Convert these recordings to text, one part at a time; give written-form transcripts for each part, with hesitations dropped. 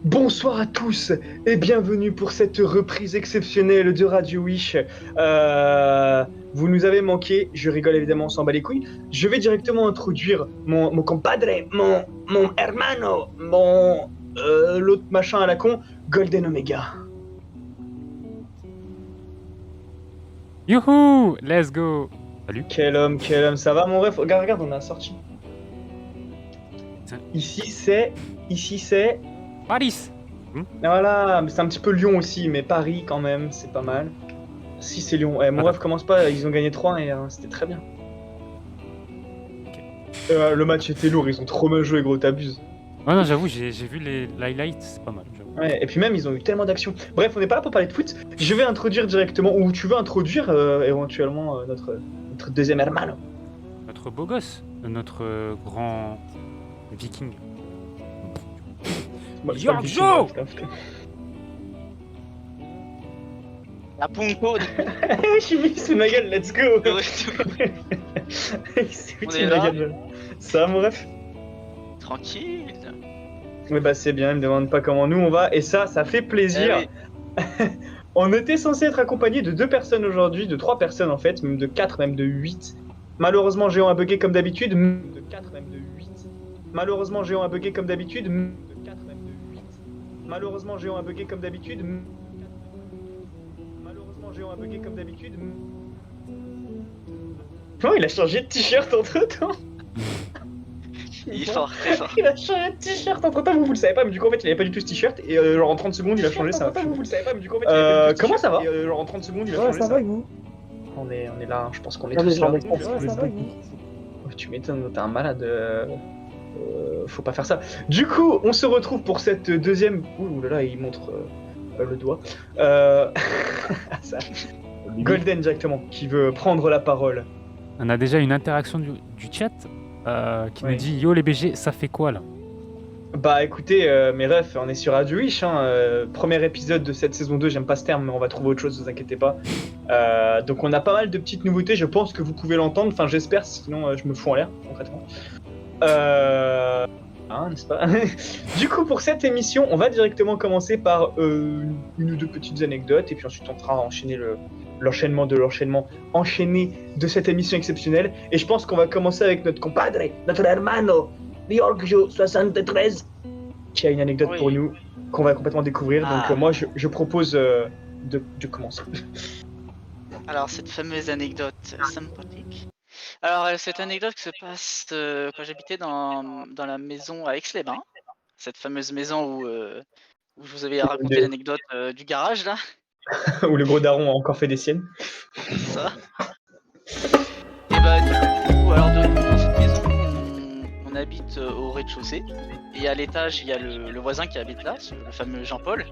Bonsoir à tous et bienvenue pour cette reprise exceptionnelle de Radio Wish. Vous nous avez manqué, je rigole évidemment, on s'en bat les couilles. Je vais directement introduire mon compadre, mon hermano, l'autre machin à la con, Golden Omega. Youhou, let's go. Salut. Quel homme, ça va mon ref? Regarde, on a sorti. Ici c'est... Paris. Voilà, c'est un petit peu Lyon aussi, mais Paris quand même, c'est pas mal. Si c'est Lyon, mon ref commence pas, ils ont gagné 3 et c'était très bien. Le match était lourd, ils ont trop mal joué gros, t'abuses. Ouais, non, j'avoue, j'ai vu les highlights, c'est pas mal. J'avoue. Ouais, et puis même ils ont eu tellement d'actions. Bref, on n'est pas là pour parler de foot, je vais introduire directement, ou tu veux introduire éventuellement notre deuxième hermano. Notre beau gosse, notre grand viking. Giorgio. La Ponko. Je suis mis sous ma gueule, let's go. On est là. Ça va mon ref? Tranquille. Oui bah c'est bien, il me demande pas comment nous on va, et ça fait plaisir. Eh oui. On était censé être accompagné de 2 personnes aujourd'hui, de 3 personnes en fait, même de 4, même de 8. Malheureusement Géant a bugué comme d'habitude, de 4, même de 8. Malheureusement Géant a bugué comme d'habitude, de 4, même de 8. Malheureusement Géant a bugué comme d'habitude, malheureusement Géant a bugué comme d'habitude. Oh, il a changé de t-shirt entre temps. Il est fort, très fort. Il a changé de t-shirt entre temps, vous le savez pas, mais du coup en fait il avait pas du tout ce t-shirt et genre en 30 secondes il a changé ça. Vous le savez pas, mais du coup en fait il avait pas du tout comment ça va et, genre en 30 secondes il a changé ça. Ça va avec vous? On est là, je pense qu'on est Ah, mais tous là. j'en ai pas, ça va avec vous? Tu m'étonnes, t'es un malade. Faut pas faire ça. Du coup, on se retrouve pour cette deuxième. Ouh là là, il montre le doigt. Ça. Golden directement, qui veut prendre la parole. On a déjà une interaction du chat qui nous dit Yo les BG, ça fait quoi là? Bah écoutez, mes refs, on est sur Radio Wish, premier épisode de cette saison 2, j'aime pas ce terme, mais on va trouver autre chose, ne vous inquiétez pas. Donc on a pas mal de petites nouveautés, je pense que vous pouvez l'entendre, enfin j'espère, sinon je me fous en l'air, concrètement. N'est-ce pas? Du coup, pour cette émission, on va directement commencer par une ou deux petites anecdotes, et puis ensuite on fera enchaîner l'enchaînement de cette émission exceptionnelle. Et je pense qu'on va commencer avec notre compadre, notre hermano, Giorgio 73, qui a une anecdote pour nous, qu'on va complètement découvrir. Donc moi, je propose de commencer. Alors, cette fameuse anecdote sympathique. Alors, cette anecdote qui se passe quand j'habitais dans la maison à Aix-les-Bains. Cette fameuse maison où je vous avais raconté l'anecdote du garage, là. Où le gros daron a encore fait des siennes. C'est ça. Et bah, du coup, alors dans cette maison, on habite au rez-de-chaussée. Et à l'étage, il y a le voisin qui habite là, le fameux Jean-Paul.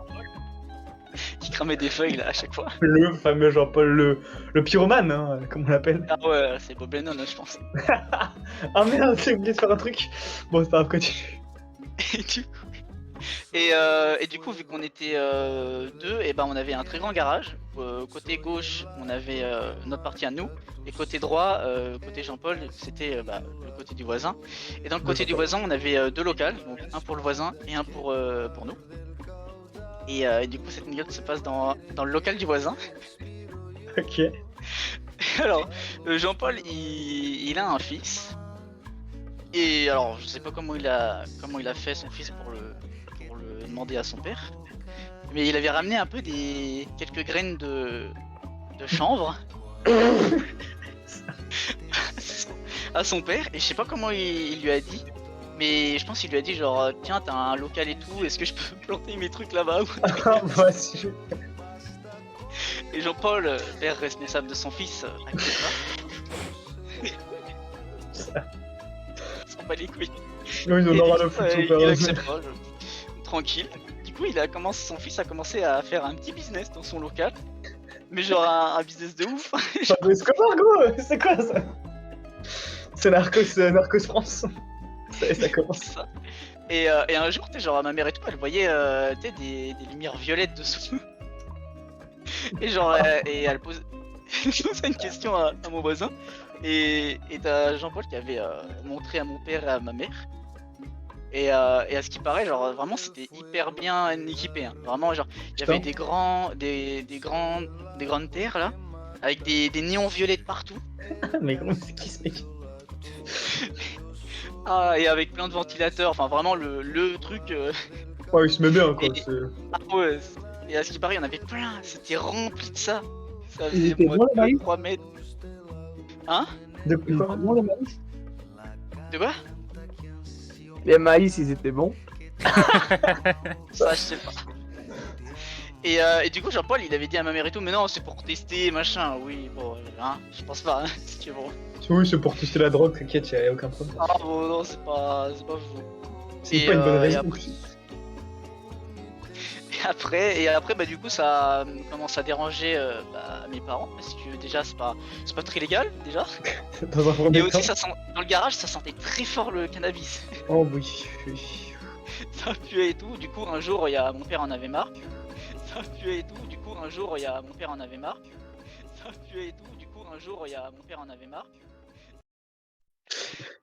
Qui cramait des feuilles là à chaque fois. Le fameux Jean-Paul, le pyromane, comme on l'appelle. Ah ouais, c'est Bob Lennon, je pense. Ah merde, j'ai oublié de faire un truc. Bon, c'est pas grave, continue. Et du coup, vu qu'on était deux, et ben on avait un très grand garage. Côté gauche, on avait notre partie à nous, et côté droit, côté Jean-Paul, c'était le côté du voisin. Et dans le côté du voisin, on avait 2 locales, donc un pour le voisin et un pour nous. Et du coup, cette anecdote se passe dans le local du voisin. Ok. Alors, Jean-Paul, il a un fils. Et alors, je sais pas comment il a fait son fils pour le demander à son père. Mais il avait ramené un peu quelques graines de chanvre à son père. Et je sais pas comment il lui a dit. Mais je pense qu'il lui a dit genre tiens, t'as un local et tout, est-ce que je peux planter mes trucs là-bas? Voici. Et Jean-Paul, père responsable de son fils, n'accepte pas. S'en bat les couilles. Non, il en aura le foutu, il accepte pas, tranquille. Du coup, son fils a commencé à faire un petit business dans son local. Mais genre un business de ouf. Mais c'est quoi, gros? C'est quoi ça? C'est Narcos France. Ça commence. Ça. Et un jour, genre ma mère et tout, elle voyait des lumières violettes dessous. Et genre, et elle pose une question à mon voisin. Et t'as Jean-Paul qui avait montré à mon père et à ma mère. Et à ce qui paraît, genre vraiment c'était hyper bien équipé. Hein. Vraiment, genre il y avait Putain. des grandes terres là, avec des néons violets de partout. Mais comment c'est qui ce mec? Ah, et avec plein de ventilateurs. Enfin vraiment le truc. Ouais, il se met bien, quoi. Et, ah ouais. Et à ce qui paraît, il y en avait plein. C'était rempli de ça. Ça Ils faisait étaient moi bons, les maïs? 2-3 mètres. Hein? De Ils quoi? étaient bons, les maïs? De quoi? Les maïs, ils étaient bons. Ça, je sais pas. Et du coup, Jean-Paul, il avait dit à ma mère et tout, mais non, c'est pour tester, machin. Oui, bon, hein, je pense pas, hein, si tu veux. Bon. Oui, c'est pour tester la drogue, t'inquiète, y a aucun problème. Ah bon, non, c'est pas fou. C'est pas une bonne Et raison. après, et après, bah du coup, ça commence à déranger mes parents parce que déjà, c'est pas très légal déjà. Dans un Et premier temps. aussi, dans le garage, ça sentait très fort le cannabis. Oh oui, oui. Ça puait et tout. Du coup, un jour, il y a mon père en avait marre. Ça puait et tout. Du coup, un jour, il y a mon père en avait marre. Ça puait et tout. Du coup, un jour, il y a mon père en avait marre.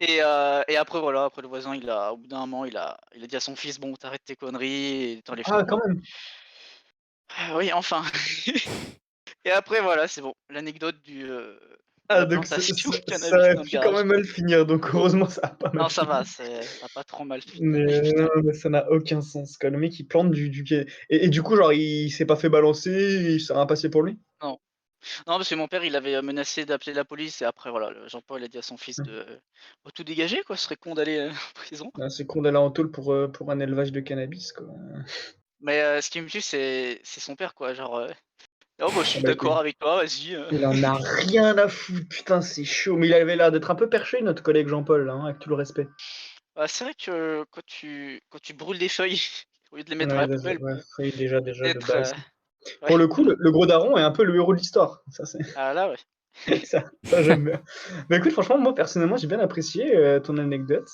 Et après, voilà, après le voisin, au bout d'un moment, il a dit à son fils, bon, t'arrêtes tes conneries et t'enlèves Ah, tout, quand quoi. même. Oui, enfin. Et après, voilà, c'est bon. L'anecdote de Ah, la donc plantation de ça cannabis aurait dans le pu quand garage. même mal finir, donc heureusement ça a pas mal Non, ça va, fini. ça a pas trop mal fini. Mais, Putain. non, mais ça n'a aucun sens, quoi. Le mec il plante et du coup, genre, il s'est pas fait balancer, il s'est rien passé pour lui? Non. Non, parce que mon père, il avait menacé d'appeler la police et après, voilà, Jean-Paul a dit à son fils Hmm. de tout dégager, quoi. Ce serait con d'aller en prison. Ah, c'est con d'aller en tôle pour un élevage de cannabis, quoi. Mais ce qui me tue, c'est son père, quoi. Genre, oh, bah, je Ah suis bah, d'accord avec toi, vas-y. il en a rien à foutre, putain, c'est chaud. Mais il avait l'air d'être un peu perché, notre collègue Jean-Paul, là, hein, avec tout le respect. Bah, c'est vrai que quand tu brûles des feuilles, au lieu de les mettre à Ouais, la poubelle, ouais, bon, oui, déjà, de peut-être. base. Ouais, Pour le coup, le gros daron est un peu le héros de l'histoire. Ça, c'est. ah là, ouais. Ça j'aime bien. Mais écoute, franchement, moi personnellement, j'ai bien apprécié ton anecdote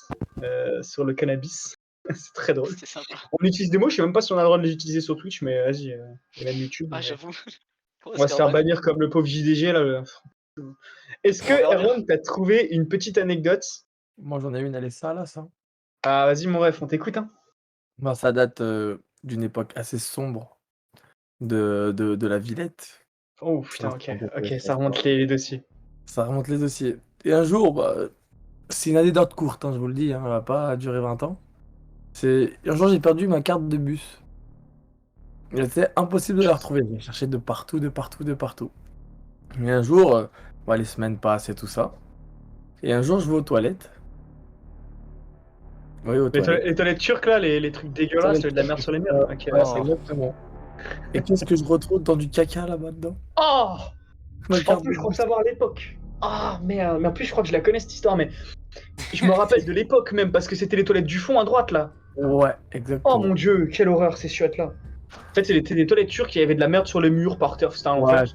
sur le cannabis. C'est très drôle. C'était sympa. On utilise des mots, je sais même pas si on a le droit de les utiliser sur Twitch, mais vas-y, et même YouTube. Ah, Mais j'avoue. On va on va se se faire faire bannir. bannir comme le pauvre JDG là. Est-ce On que verra bien. Erwan, t'as trouvé une petite anecdote? Moi, j'en ai une, elle est salace, hein. Ah, vas-y, mon ref, on t'écoute, hein. Moi, ça date d'une époque assez sombre de la Villette. Oh Je putain, pense ok, qu'on peut ok, connaître ça remonte l'histoire. les dossiers. Ça remonte les dossiers. Et un jour, bah, c'est une anecdote courte, hein, je vous le dis, hein, elle va pas durer 20 ans. Un jour, j'ai perdu ma carte de bus. Il était impossible de la retrouver. J'ai cherché de partout, de partout, de partout. Mais un jour, bah, les semaines passent et tout ça. Et un jour, je vais aux toilettes. Oui, aux toilettes. Les toilettes turques là, les trucs dégueulasses, de la merde sur les murs. Ok, Ouais, ouais, ça. Oh, exactement. Et qu'est-ce que je retrouve dans du caca là-bas dedans? Oh! Ma En carte plus, de je crois bus. savoir l'époque. Ah merde, mais en plus, je crois que je la connais cette histoire, mais je me rappelle de l'époque même, parce que c'était les toilettes du fond à droite là. Ouais, Oh mon exactement. dieu, quelle horreur ces chiottes là. En fait, c'était des toilettes turques, il y avait de la merde sur les murs par terre, c'était un enfer. Ouais,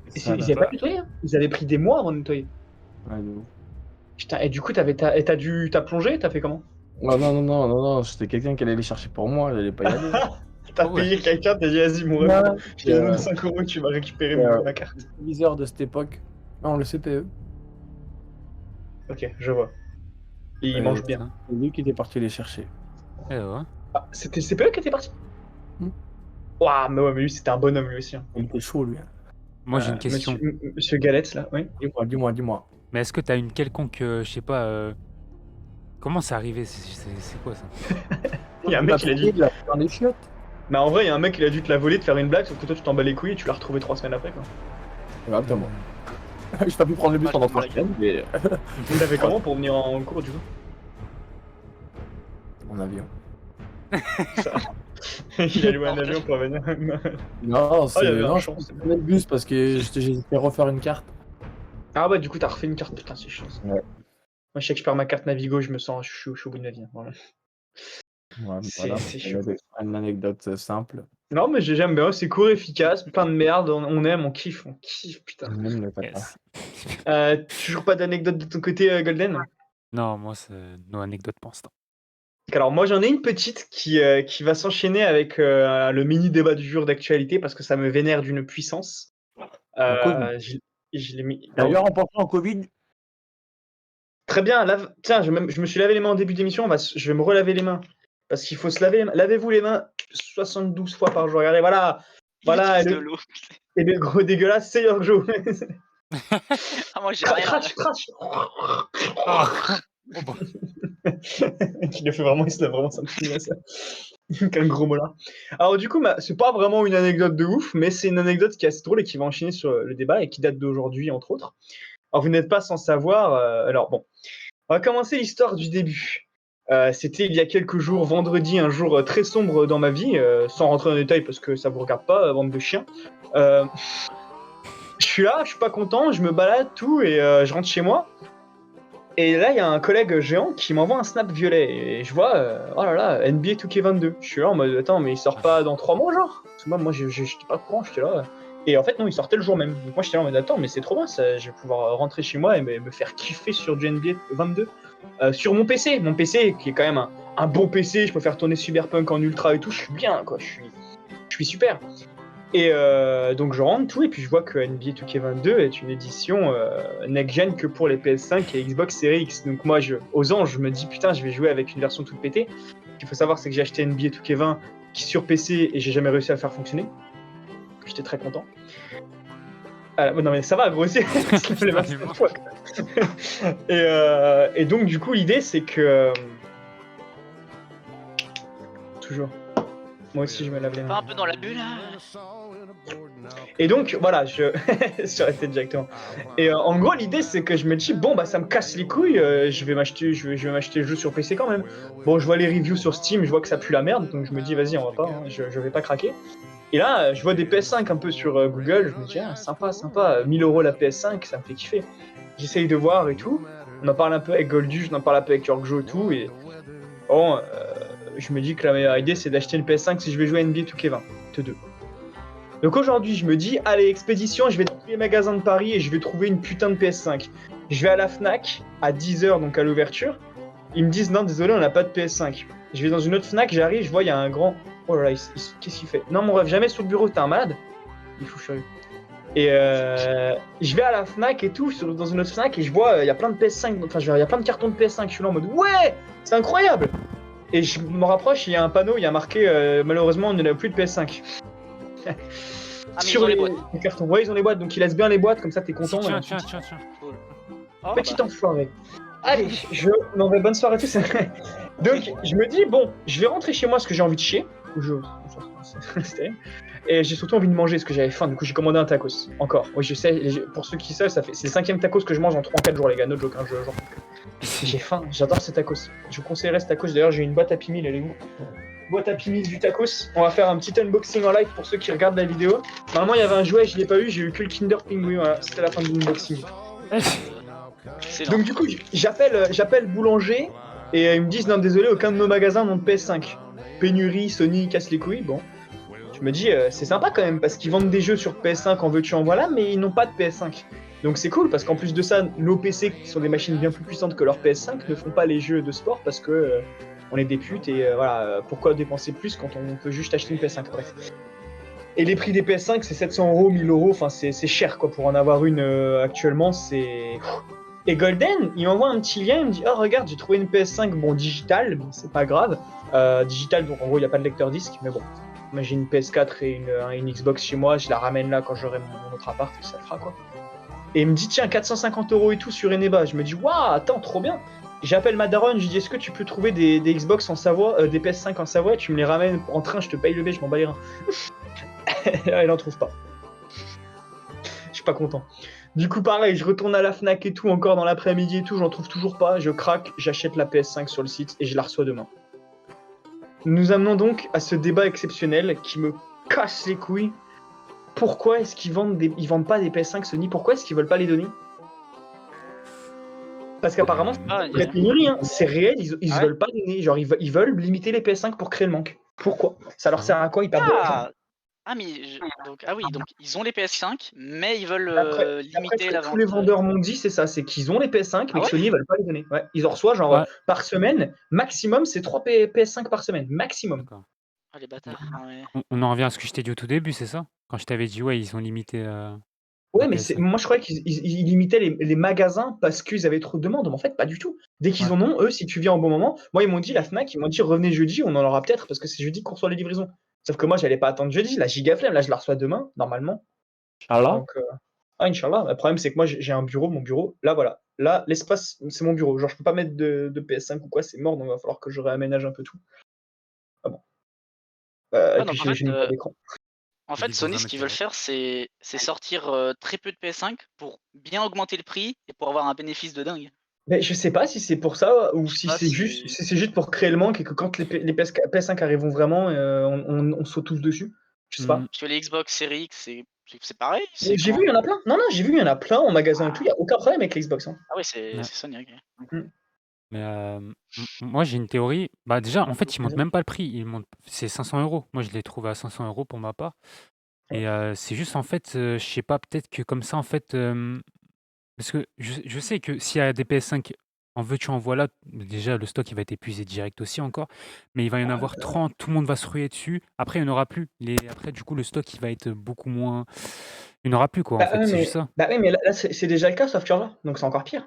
c'est ça Ils là. avaient pas nettoyé, hein. Ils avaient pris des mois avant de nettoyer. Ouais, de ouf. Putain, et du coup, t'as plongé, t'as fait comment? Oh, non, non, non, non, non, c'était quelqu'un qui allait les chercher pour moi, j'allais pas y aller. T'as ah ouais. payé quelqu'un, t'as dit vas-y mon ref, Ouais. je te donne 5 euros, tu vas récupérer ma carte. Le superviseur de cette époque, non, le CPE, Ok, je vois. Et il mange bien. Putain. c'est lui qui était parti les chercher. Eh ouais. Ah, c'était le CPE qui était parti? Hmm. Waouh, mais ouais, mais lui c'était un bonhomme lui aussi, hein. Il était chaud, lui. Moi, j'ai une question. Monsieur Galette là, oui. Dis-moi. Mais est-ce que t'as une quelconque, je sais pas, comment c'est arrivé? C'est quoi ça? Il y a un mec, il a dit. Il a dans les chiottes. Mais en vrai, il y a un mec, il a dû te la voler, te faire une blague, sauf que toi tu t'en bats les couilles et tu l'as retrouvé 3 semaines après quoi. Exactement. Je pas pu prendre le bus Ah, pendant je 3 comprends semaines, mais Vous l'avez comment pour venir en cours du coup? en avion. Il a loué un avion pour venir. Non, il y avait un non, champ, je c'est prenais le bus parce que j'ai fait refaire une carte. Ah ouais, du coup t'as refait une carte, putain, c'est chiant ça. Ouais. Moi, je sais que je perds ma carte Navigo, je suis au bout de ma vie, hein, voilà. Ouais, C'est chaud. une anecdote simple. Non, mais j'aime bien, c'est court, efficace, plein de merde, on aime, on kiffe, putain. Même le caca. Yes. Toujours pas d'anecdote de ton côté, Golden? Non, moi, c'est no anecdote pour l'instant. Alors moi j'en ai une petite qui va s'enchaîner avec le mini débat du jour d'actualité parce que ça me vénère d'une puissance. La Covid. Je l'ai mis. D'ailleurs, en pensant au Covid, Très bien, tiens, je me suis lavé les mains en début d'émission, je vais me relaver les mains. Parce qu'il faut se laver les mains. Lavez-vous les mains 72 fois par jour. Regardez, voilà. Voilà, Utilise de l'eau. et le gros dégueulasse, c'est Yorjo. Ah, moi j'ai rien. Crash. Ah. Oh, bon. Il le fait vraiment, il se lave vraiment, ça me fout ça. Qu'un gros molar. Alors du coup, c'est pas vraiment une anecdote de ouf, mais c'est une anecdote qui est assez drôle et qui va enchaîner sur le débat et qui date d'aujourd'hui, entre autres. Alors vous n'êtes pas sans savoir, alors bon, on va commencer l'histoire du début. C'était il y a quelques jours, vendredi, un jour très sombre dans ma vie, sans rentrer dans les détails parce que ça vous regarde pas, bande de chiens. Je suis là, je suis pas content, je me balade, tout, et je rentre chez moi. Et là, il y a un collègue géant qui m'envoie un snap violet. Et je vois, oh là là, NBA 2K22. Je suis là en mode, attends, mais il sort pas dans 3 mois, genre? Parce que moi j'étais pas au courant, j'étais là. Et en fait, non, il sortait le jour même. Donc moi, j'étais là en mode, attends, mais c'est trop bien, ça, je vais pouvoir rentrer chez moi et me faire kiffer sur du NBA 22. Sur mon PC. Mon PC, qui est quand même un bon PC, je peux faire tourner Cyberpunk en ultra et tout, je suis bien, quoi. Je suis super. Et donc je rentre tout, et puis je vois que NBA 2K22 est une édition next-gen que pour les PS5 et Xbox Series X. Donc moi, aux anges, je me dis putain, je vais jouer avec une version toute pétée. Ce qu'il faut savoir, c'est que j'ai acheté NBA 2K20 qui sur PC et j'ai jamais réussi à le faire fonctionner. J'étais très content. Non mais ça va, gros aussi. Et donc du coup, l'idée c'est que... Toujours. Moi aussi, je me lave les mains. Pas un peu dans la bulle là. Et donc voilà, je arrêté directement. Et en gros, l'idée c'est que je me dis bon bah ça me casse les couilles, je vais m'acheter le jeu sur PC quand même. Bon, je vois les reviews sur Steam, je vois que ça pue la merde, donc je me dis vas-y, on va pas, hein, je vais pas craquer. Et là, je vois des PS5 un peu sur Google, je me dis ah, sympa, 1000 € la PS5, ça me fait kiffer. J'essaye de voir et tout. On en parle un peu avec Goldu, on en parle un peu avec Yorkjo et tout, et bon, je me dis que la meilleure idée c'est d'acheter une PS5 si je vais jouer à NBA 2K20 T2. Donc aujourd'hui, je me dis, allez, expédition, je vais dans tous les magasins de Paris et je vais trouver une putain de PS5. Je vais à la Fnac, à 10h, donc à l'ouverture. Ils me disent, non, désolé, on n'a pas de PS5. Je vais dans une autre Fnac, j'arrive, je vois, il y a un grand... Oh là là, qu'est-ce qu'il fait? Non, mon rêve, jamais sur le bureau, t'es un malade? Il faut furieux. Et je vais à la Fnac et tout, dans une autre Fnac, et je vois, il y a plein de PS5, enfin, il y a plein de cartons de PS5. Je suis là en mode, ouais, c'est incroyable! Et je me rapproche, il y a un panneau, il y a marqué, malheureusement, on n'a plus de PS5. Ah, mais sur ils ont les boîtes. les cartons. Ouais, ils ont les boîtes, donc ils laissent bien les boîtes, comme ça t'es content. Tiens. Cool. Oh, Petit bah. enfoiré. Allez, non, mais bonne soirée à tous. Donc, je me dis, bon, je vais rentrer chez moi parce que j'ai envie de chier. C'est terrible. Et j'ai surtout envie de manger parce que j'avais faim. Du coup, j'ai commandé un tacos. Encore. Oui, je sais, pour ceux qui savent, c'est le 5e tacos que je mange en 3-4 jours, les gars. No joke, hein, j'ai faim, j'adore ces tacos. Je vous conseillerais ce tacos. D'ailleurs, j'ai une boîte à Pimil, elle est où? Boîte à Pimil du tacos. On va faire un petit unboxing en live pour ceux qui regardent la vidéo. Normalement, il y avait un jouet, je l'ai pas eu, j'ai eu que le Kinder Pinguin. Voilà, c'était la fin de l'unboxing. Donc, du coup, j'appelle boulanger et ils me disent non, désolé, aucun de nos magasins n'ont de PS5. Pénurie, Sony casse les couilles. Bon, je me dis c'est sympa quand même parce qu'ils vendent des jeux sur PS5 en veux-tu en voilà, mais ils n'ont pas de PS5. Donc c'est cool parce qu'en plus de ça, nos PC qui sont des machines bien plus puissantes que leur PS5 ne font pas les jeux de sport parce que on est des putes et voilà, pourquoi dépenser plus quand on peut juste acheter une PS5, bref. Et les prix des PS5 c'est 700 €, 1000 €, enfin c'est cher quoi, pour en avoir une actuellement c'est... Et Golden, il m'envoie un petit lien, il me dit oh regarde j'ai trouvé une PS5, bon digital, mais c'est pas grave, digital donc en gros il n'y a pas de lecteur disque, mais bon, moi j'ai une PS4 et une Xbox chez moi, je la ramène là quand j'aurai mon autre appart et ça le fera quoi. Et il me dit tiens 450 € et tout sur Eneba, je me dis waouh attends trop bien. J'appelle ma daronne, je lui dis est-ce que tu peux trouver des Xbox en Savoie, des PS5 en Savoie, tu me les ramènes en train, je te paye le B, je m'en bats les reins. Elle en trouve pas. Je suis pas content. Du coup pareil, je retourne à la Fnac et tout, encore dans l'après-midi et tout, j'en trouve toujours pas, je craque, j'achète la PS5 sur le site et je la reçois demain. Nous amenons donc à ce débat exceptionnel qui me casse les couilles. Pourquoi est-ce qu'ils vendent pas des PS5 Sony? Pourquoi est-ce qu'ils veulent pas les donner? Parce qu'apparemment, c'est la pénurie, hein. C'est réel, ils veulent pas donner, genre ils veulent limiter les PS5 pour créer le manque. Pourquoi? Ça leur sert à quoi? Ils perdent de l'argent. Donc ils ont les PS5, mais ils veulent limiter la vente. Tous les vendeurs m'ont dit, c'est ça, c'est qu'ils ont les PS5, mais que Sony veulent pas les donner. Ouais, ils en reçoivent genre par semaine, maximum, c'est 3 PS5 par semaine, maximum. D'accord. Ah les bâtards. Ouais. On en revient à ce que je t'ai dit au tout début, c'est ça? Quand je t'avais dit ouais, ils sont limités. Ouais, la mais PS5. moi je croyais qu'ils limitaient les magasins parce qu'ils avaient trop de demandes, mais en fait pas du tout. Dès qu'ils Ouais. en ont, eux, si tu viens au bon moment, moi ils m'ont dit, la Fnac, ils m'ont dit revenez jeudi, on en aura peut-être parce que c'est jeudi qu'on reçoit les livraisons. Sauf que moi j'allais pas attendre jeudi, la giga flemme, là je la reçois demain, normalement. Inch'Allah. Donc, Inch'Allah. Le problème c'est que moi j'ai un bureau, mon bureau, là voilà. Là, l'espace, c'est mon bureau. Genre je peux pas mettre de PS5 ou quoi, c'est mort, donc il va falloir que je réaménage un peu tout. Ah bon. Et Ouais, puis donc j'ai une table d'écran. en Il fait, vit dans Sony, un ce mètre qu'ils veulent carré. faire, c'est sortir très peu de PS5 pour bien augmenter le prix et pour avoir un bénéfice de dingue. Mais je sais pas si c'est pour ça ou Je sais si pas, c'est juste pour créer le manque et que quand les PS5 arriveront vraiment, on saute tous dessus. Je sais Mmh. pas. Parce que les Xbox Series X, c'est pareil, Mais c'est j'ai vu, comment? il y en a plein. Non, non, j'ai vu, il y en a plein en magasin et tout. Il y Ah, a aucun problème avec l'Xbox, hein. ah ouais, c'est Ouais. Sony, ok. Mais moi, j'ai une théorie. Bah, déjà, en fait, ils montent Vas-y. même pas le prix. C'est 500 euros. Moi, je l'ai trouvé à 500 euros pour ma part. Ouais. Et c'est juste, en fait, je sais pas, peut-être que comme ça, en fait, parce que je sais que s'il y a des PS5 en veux-tu, en voilà, déjà, le stock, il va être épuisé direct aussi encore. Mais il va y en Ah, avoir 30, tout le monde va se ruer dessus. Après, il n'y en aura plus. Après, du coup, le stock, il va être beaucoup moins. Il n'y en aura plus, quoi, en fait. C'est juste ça. bah ouais, mais là, c'est déjà le cas, sauf que là, donc c'est encore pire.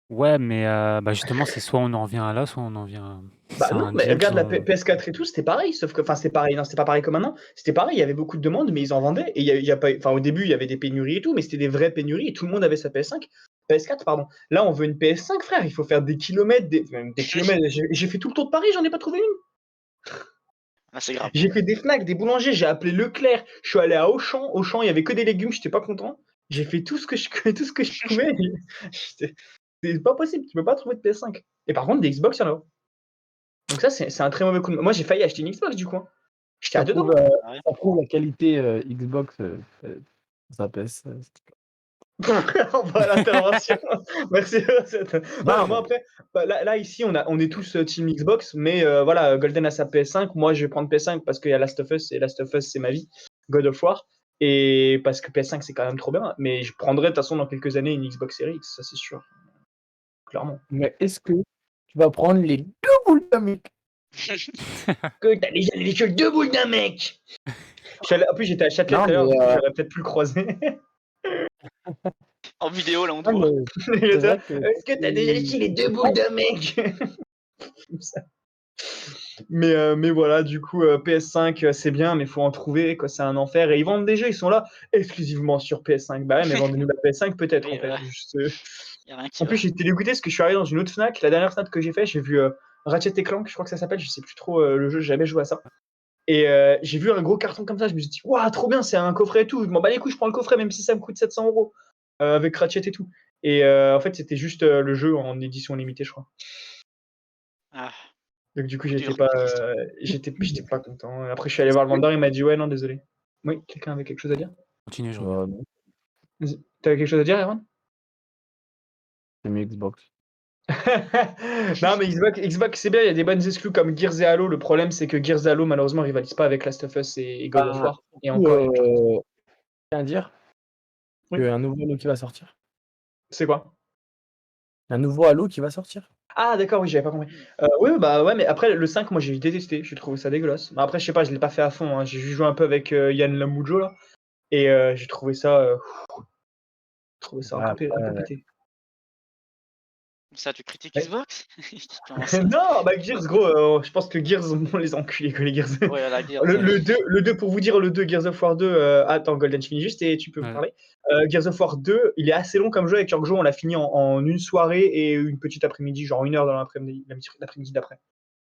Ouais, mais bah, justement, c'est soit on en revient à là, soit on en vient. Bah C'est non, un mais dilemme regarde la sur. PS4 et tout, c'était pareil, sauf que, enfin, c'était pareil, non, c'était pas pareil comme maintenant. C'était pareil, il y avait beaucoup de demandes, mais ils en vendaient. Et il y a pas, enfin, au début, il y avait des pénuries et tout, mais c'était des vraies pénuries et tout le monde avait sa PS5. PS4, pardon. Là, on veut une PS5, frère, il faut faire des kilomètres, des kilomètres. J'ai fait tout le tour de Paris, j'en ai pas trouvé une. Là, c'est grave. J'ai fait des Fnac, des boulangers, j'ai appelé Leclerc, je suis allé à Auchan. Auchan, il y avait que des légumes, j'étais pas content. J'ai fait tout ce que je, tout ce que je pouvais. C'est pas possible, tu peux pas trouver de PS5. Et par contre, des Xbox, il y en a. Donc ça, c'est un très mauvais coup. Moi, j'ai failli acheter une Xbox du coup, hein. J'étais à Ça deux prouve, doigts. Ah ouais. ça prouve la qualité Xbox, ça pèse. Bah, l'intervention. Merci. Non, Moi mais après, bah, là ici, on est tous team Xbox, mais voilà, Golden a sa PS5. Moi, je vais prendre PS5 parce qu'il y a Last of Us et Last of Us, c'est ma vie. God of War. Et parce que PS5, c'est quand même trop bien. Mais je prendrai de toute façon dans quelques années une Xbox Series X, ça c'est sûr. Clairement. mais est-ce que tu vas prendre les 2 boules d'amique? Que t'as déjà les cheveux deux boules d'un mec. En plus, j'étais à Châtelet Non, tout à l'heure, mais du coup, j'aurais peut-être pu le croiser. En vidéo, là, on te non, voit. mais Il c'est était là, vrai que est-ce que t'as déjà léché les deux boules d'un mec? Comme ça. Mais voilà, du coup, PS5, c'est bien, mais faut en trouver, quoi, c'est un enfer. Et ils vendent des jeux, ils sont là exclusivement sur PS5. Bah ouais, mais vendez-nous la PS5 peut-être, Oui, en fait. ouais, y a rien qui En plus, va. j'étais dégoûté parce que je suis arrivé dans une autre Fnac. La dernière Fnac que j'ai fait, j'ai vu Ratchet Clank, je crois que ça s'appelle, je sais plus trop le jeu, j'ai jamais joué à ça. Et j'ai vu un gros carton comme ça, je me suis dit, waouh, trop bien, c'est un coffret et tout. Je m'en bats les couilles, je prends le coffret, même si ça me coûte 700 € avec Ratchet et tout. Et en fait, c'était juste le jeu en édition limitée, je crois. Ah, Donc du coup, coup dur, j'étais pas content. Après, je suis allé voir le vendeur, il m'a dit, ouais, non, désolé. Oui, quelqu'un avait quelque chose à dire? Continue, je reviens. non, Vas-y. T'avais quelque chose à dire, Erwan? c'est mieux Xbox. Non, mais Xbox, c'est bien, il y a des bonnes exclus comme Gears et Halo. Le problème, c'est que Gears et Halo, malheureusement, rivalise pas avec Last of Us et God of Bah, War. Et surtout, encore, je tiens à dire oui. qu'il y a un nouveau Halo qui va sortir. C'est quoi? Un nouveau Halo qui va sortir. Ah, d'accord, oui, j'avais pas compris. Oui, bah ouais, mais après, le 5, moi, j'ai détesté. J'ai trouvé ça dégueulasse. Mais après, je sais pas, je l'ai pas fait à fond, hein. J'ai juste joué un peu avec Yann Lamujo, là. Et j'ai trouvé ça, Ouais, un peu après, pété. Ça, tu critiques Ouais. Xbox? Comment ça? Non, bah Gears, gros, je pense que Gears, on les enculés, quoi, les Gears. Ouais, la guerre. Le 2, pour vous dire, le 2, Gears of War 2, attends, Golden, je finis juste et tu peux me Ouais. parler. Gears of War 2, il est assez long comme jeu, avec Yorkjo, on l'a fini en une soirée et une petite après-midi, genre 1 heure dans l'après-midi d'après.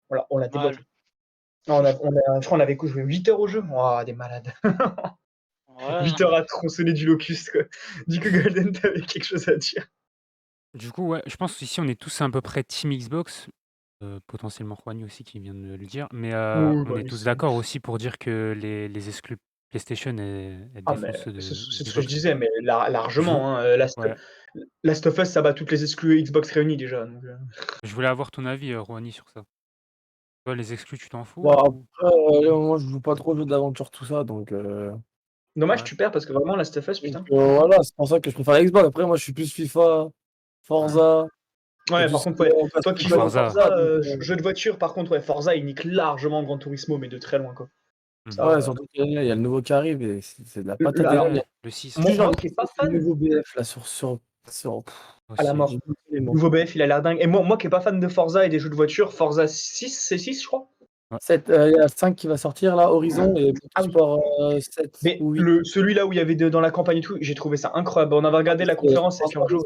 Voilà, on l'a Ah, débloqué. Non, je crois qu'on avait joué 8 heures au jeu. Oh, des malades. ouais. 8 heures à tronçonner du locust, quoi. Du coup, Golden, t'avais quelque chose à dire? Du coup, ouais, je pense qu'ici, on est tous à peu près team Xbox, potentiellement Juani aussi qui vient de le dire, mais Oui, on bah, est tous d'accord aussi pour dire que les exclus PlayStation, elles ah, mais défoncent ceux c'est de ce que je Xbox. disais, mais Je vou largement, hein. Ouais, Last of Us, ça bat toutes les exclus Xbox réunies déjà. Donc, je voulais avoir ton avis, Juani, sur ça. Toi, les exclus, tu t'en fous bon, ou? après, moi, je joue pas trop aux jeux d'aventure, tout ça, donc Dommage, Ouais. tu perds parce que vraiment, Last of Us, putain. voilà, c'est pour ça que je préfère Xbox. Après, moi, je suis plus FIFA, Forza, et Ouais, tout par ce contre, qui ouais. est Toi qui joues à Forza. Forza, donc, jeu de voiture, par contre, ouais, Forza, il nique largement Gran Turismo, mais de très loin, quoi. Ça, Ouais, surtout qu'il y a le nouveau qui arrive et c'est de la patate alors, énorme. Le 6 moi, J'ai envie qui de est pas tester le fan, nouveau BF là sur à la aussi. mort. j'ai plus les mots. Nouveau BF, il a l'air dingue. Et moi qui est pas fan de Forza et des jeux de voiture, Forza 6, c'est 6, je crois. 7, il y a 5 qui va sortir là, Horizon et Ah oui. Motorsport 7 Mais ou 8. celui-là où il y avait dans la campagne et tout, j'ai trouvé ça incroyable. On avait regardé la conférence avec Urjo.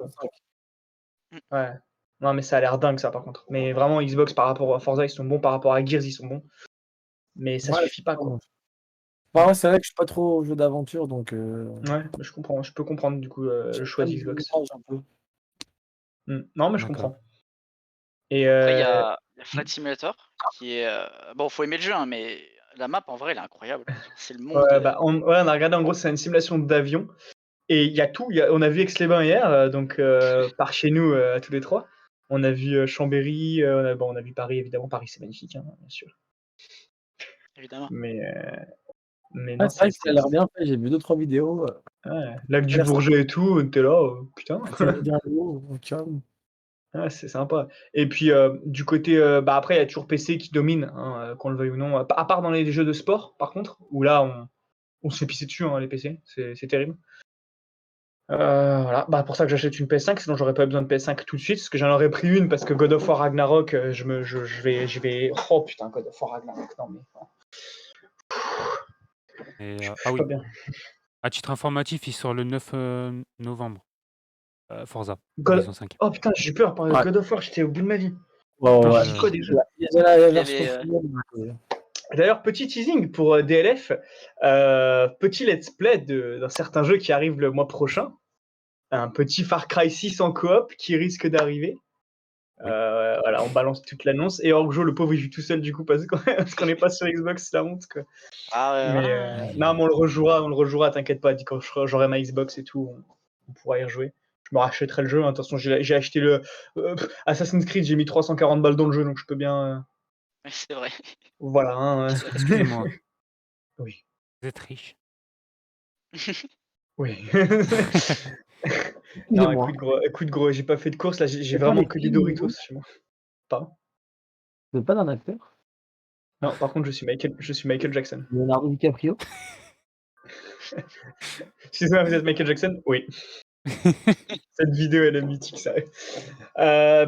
Ouais. Non, mais ça a l'air dingue, ça, par contre. Mais vraiment, Xbox, par rapport à Forza, ils sont bons. Par rapport à Gears, ils sont bons. Mais ça suffit pas, quoi. Enfin, ouais, c'est vrai que je suis pas trop au jeu d'aventure, donc Ouais, je comprends. Je peux comprendre, du coup, le choix d'Xbox. un peu. Non, mais je D'accord. comprends. Et Après, il y a Flight Simulator qui est. Bon, faut aimer le jeu, hein, mais la map en vrai, elle est incroyable. C'est le monde. ouais, on a regardé, en gros, c'est une simulation d'avion. Et il y a tout. On a vu Aix-les-Bains hier, donc par chez nous, tous les trois. On a vu Chambéry, on a vu Paris, évidemment. Paris, c'est magnifique, hein, bien sûr. Évidemment. Mais Ouais, non, c'est vrai que ça a l'air bien fait, j'ai vu 2-3 vidéos. ouais, lac du Ça a l'air Bourget et tout, t'es là, putain. bien haut, au calme. Ouais, c'est sympa. Et puis, du côté, après, il y a toujours PC qui domine, hein, qu'on le veuille ou non. À part dans les jeux de sport, par contre, où là, on se fait pisser dessus, hein, les PC. C'est terrible. Voilà. Pour ça que j'achète une PS5, sinon j'aurais pas besoin de PS5 tout de suite, parce que j'en aurais pris une, parce que God of War Ragnarok, je vais. Oh putain, God of War Ragnarok, non mais. Et, Je ah suis oui, pas bien. à titre informatif, il sort le 9 novembre. Forza, God- Horizon 5. Oh putain, j'ai eu peur par Ouais. God of War, j'étais au bout de ma vie. Ouais, Non, ouais. C'est quoi déjà? Il y a la Il y version avait, finale. D'ailleurs, petit teasing pour DLF, petit let's play d'un certain jeu qui arrive le mois prochain, un petit Far Cry 6 en coop qui risque d'arriver. Oui. Voilà, on balance toute l'annonce. Et Orgjo, le pauvre, il joue tout seul du coup parce qu'on n'est pas sur Xbox, c'est la honte, quoi. Ah ouais, Mais ouais. non, mais on le rejouera, t'inquiète pas. Quand j'aurai ma Xbox et tout, on pourra y rejouer. Je me rachèterai le jeu. Hein. De toute façon, j'ai acheté le Assassin's Creed, j'ai mis 340 balles dans le jeu, donc je peux bien. C'est vrai. Voilà. Hein, Excusez-moi, oui. vous êtes riche. Oui. Non, Excusez-moi. écoute, gros, j'ai pas fait de course là, j'ai C'est pas vraiment les que des films, Doritos vous chez moi. Pardon. Vous êtes pas d'un acteur? Non, par contre, je suis Michael Jackson. Leonardo DiCaprio? Excusez-moi, vous êtes Michael Jackson? Oui. Cette vidéo, elle est mythique, ça.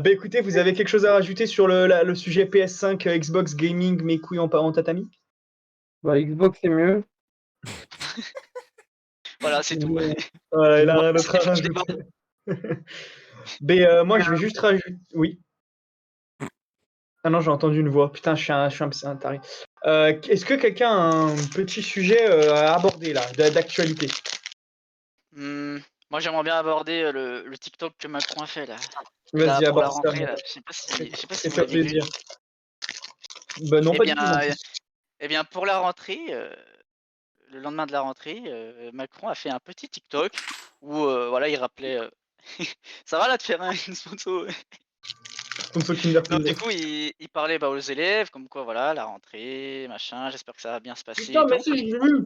Écoutez, vous avez quelque chose à rajouter sur le sujet PS5, Xbox Gaming, mes couilles en tatami? Bah, Xbox, c'est mieux. Voilà, c'est tout. Voilà, il a rien d'autre à C'est le débat. rajouter. Moi, je vais juste rajouter. Oui. Ah non, j'ai entendu une voix. Putain, je suis un taré. Est-ce que quelqu'un a un petit sujet à aborder là, d'actualité? Moi, j'aimerais bien aborder le TikTok que Macron a fait là. Là, Vas-y, pour la aborde ça. rentrée, là. Je sais pas si vous Fais-toi l'avez vu. plaisir. Bah non, Eh pas du tout. Non bien, plus. pour la rentrée, le lendemain de la rentrée, Macron a fait un petit TikTok où voilà, il rappelait. Ça va là de faire une sponsor? Sponsor Kinder Non, Pizza. du coup, il parlait aux élèves, comme quoi voilà, la rentrée, machin, j'espère que ça va bien se passer Putain, et tout. merci, j'ai vu.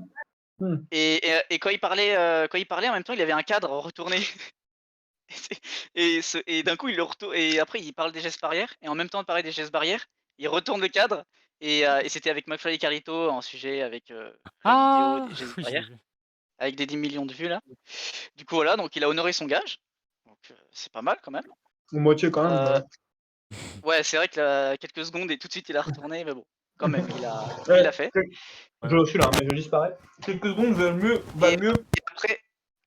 Et quand il parlait, en même temps, il avait un cadre retourné. Et d'un coup, et après, il parle des gestes barrières, et en même temps de parler des gestes barrières, il retourne le cadre, et c'était avec McFly et Carlito en sujet avec la vidéo des gestes Oui, j'ai barrières, vu. avec des 10 millions de vues là. Du coup, voilà, donc il a honoré son gage, donc c'est pas mal quand même. Ou moitié quand même. Euh, Ouais. ouais, c'est vrai que là, quelques secondes et tout de suite il a retourné, mais bon, quand même, il Ouais, l'a fait. je suis là, mais je disparais. Quelques secondes va Et, mieux. et après,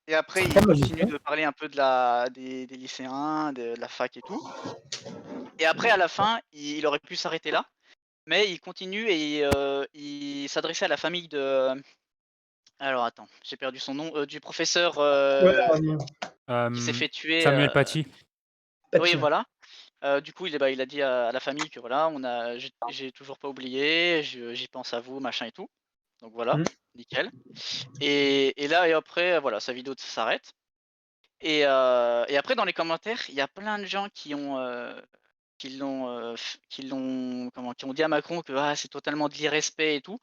et après, Pas il logique, continue hein. de parler un peu des lycéens, de la fac et tout. Et après, à la fin, il aurait pu s'arrêter là, mais il continue et il s'adressait à la famille de. Alors attends, j'ai perdu son nom, du professeur qui s'est fait tuer. Samuel Paty. Oui, Paty, ouais. voilà. Du coup, il a dit à la famille que voilà, j'ai toujours pas oublié, j'y pense à vous, machin et tout. Donc voilà, Mhm. nickel. Et là, et après, voilà, sa vidéo s'arrête. Et après, dans les commentaires, il y a plein de gens qui ont dit à Macron que ah, c'est totalement de l'irrespect et tout,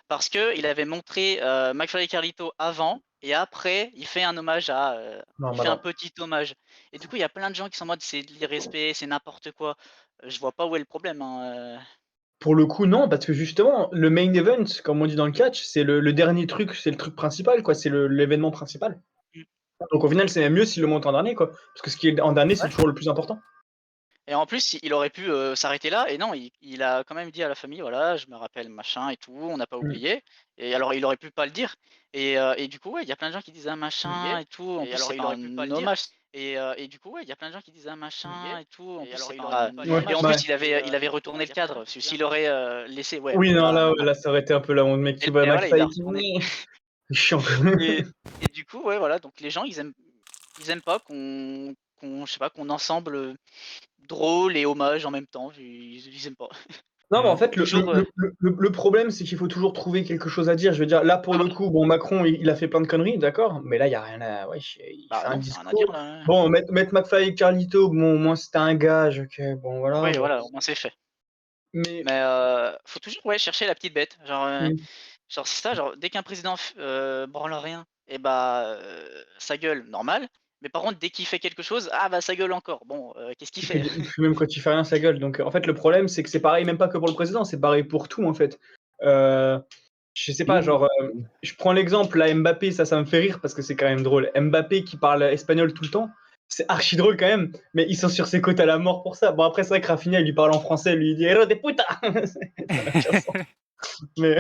parce que il avait montré McFly et Carlito avant et après, il fait un hommage Non, il bah fait un non. petit hommage. Et du coup, il y a plein de gens qui sont en mode c'est de l'irrespect, c'est n'importe quoi. Je vois pas où est le problème. Hein. Pour le coup, non, parce que justement, le main event, comme on dit dans le catch, c'est le dernier truc, c'est le truc principal, quoi. C'est l'événement principal. Mm. Donc au final, c'est même mieux s'il le monte en dernier, quoi. Parce que ce qui est en dernier, c'est Ouais. toujours le plus important. Et en plus, il aurait pu s'arrêter là, et non, il a quand même dit à la famille, voilà, je me rappelle machin et tout, on n'a pas Mm. oublié. Et alors, il aurait pu pas le dire. Et du coup, ouais, il y a plein de gens qui disent un machin et tout. En Et plus, alors, c'est il pas aurait pu pas un le dire. hommage. Et du coup, ouais, il y a plein de gens qui disent un machin et tout. En Et plus, alors, c'est il pas aurait pu pas le un dire. Et en Ouais. plus, il avait retourné le cadre. Parce que s'il aurait laissé, ouais, Oui, non, pas. là, ça aurait été un peu la honte, mec qui Et bat voilà, il McFly a et qui retourné. C'est chiant. Et du coup, ouais, voilà. Donc les gens, ils aiment pas je sais pas, qu'on ensemble drôle et hommage en même temps. Ils aiment pas. Non, mais en Mm. fait, Toujours. le problème, c'est qu'il faut toujours trouver quelque chose à dire. Je veux dire, là, pour le coup, bon, Macron, il a fait plein de conneries, d'accord, mais là, il y a rien à. Ouais, il Bah fait un non, y a rien à dire discours. là. Bon, mettre McFly et Carlito, bon, au moins, c'était un gage, ok, bon, voilà. Oui, Bon. voilà, au moins c'est fait. Mais. Mais faut toujours chercher la petite bête. Mm. Genre c'est ça, genre dès qu'un président branle rien, et bah ça gueule, normal. Mais par contre, dès qu'il fait quelque chose, ah bah ça gueule encore. Bon, qu'est-ce qu'il fait? Même quand il fait rien, ça gueule. Donc, en fait, le problème, c'est que c'est pareil, même pas que pour le président, c'est pareil pour tout, en fait. Je sais pas, genre, je prends l'exemple, là, Mbappé, ça me fait rire parce que c'est quand même drôle. Mbappé qui parle espagnol tout le temps, c'est archi drôle quand même, mais ils sont sur ses côtes à la mort pour ça. Bon, après, c'est vrai que Rafinha, il lui parle en français, lui, il dit Héros de puta Ça n'a aucun sens. Mais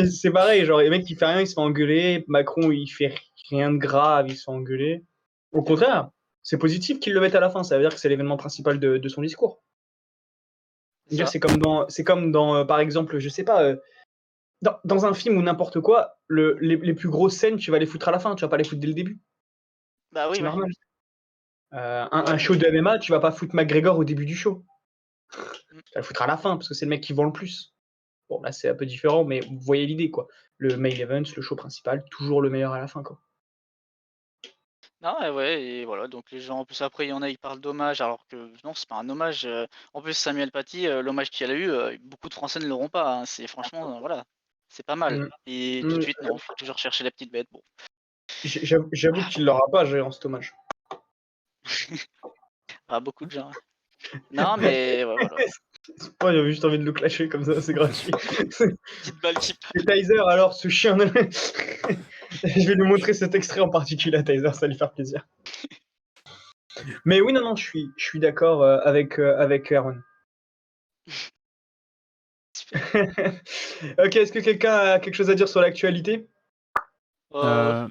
c'est pareil, genre, les mecs qui fait rien, il se fait engueuler. Macron, il fait rien de grave, il se fait engueuler. Au contraire, c'est positif qu'ils le mettent à la fin, ça veut dire que c'est l'événement principal de son discours. C'est Dire, ça. c'est comme dans par exemple, je sais pas, dans un film ou n'importe quoi, les plus grosses scènes, tu vas les foutre à la fin, tu vas pas les foutre dès le début. Bah oui, C'est ouais. normal. Ouais, Un show de MMA, tu vas pas foutre McGregor au début du show. Mm. Tu vas le foutre à la fin, parce que c'est le mec qui vend le plus. Bon, là, c'est un peu différent, mais vous voyez l'idée, quoi. Le main event, le show principal, toujours le meilleur à la fin, quoi. Non, ouais, et voilà, donc les gens, en plus après, il y en a, ils parlent d'hommage, alors que non, c'est pas un hommage. En plus, Samuel Paty, l'hommage qu'il a eu, beaucoup de Français ne l'auront pas, hein. C'est franchement, voilà, c'est pas mal. Mm. Et tout de suite, non, faut toujours chercher la petite bête. Bon. J'avoue qu'il l'aura pas, Géant, cet hommage. Ah, beaucoup de gens. Non, mais ouais, voilà. Moi, j'avais juste envie de le clasher comme ça, c'est gratuit. Petite balle qui passe. Et Tyser, alors, ce chien de... Je vais lui montrer cet extrait en particulier à Tyser, ça va lui faire plaisir. Mais oui, non, je suis d'accord avec Aaron. Ok, est-ce que quelqu'un a quelque chose à dire sur l'actualité? Ah,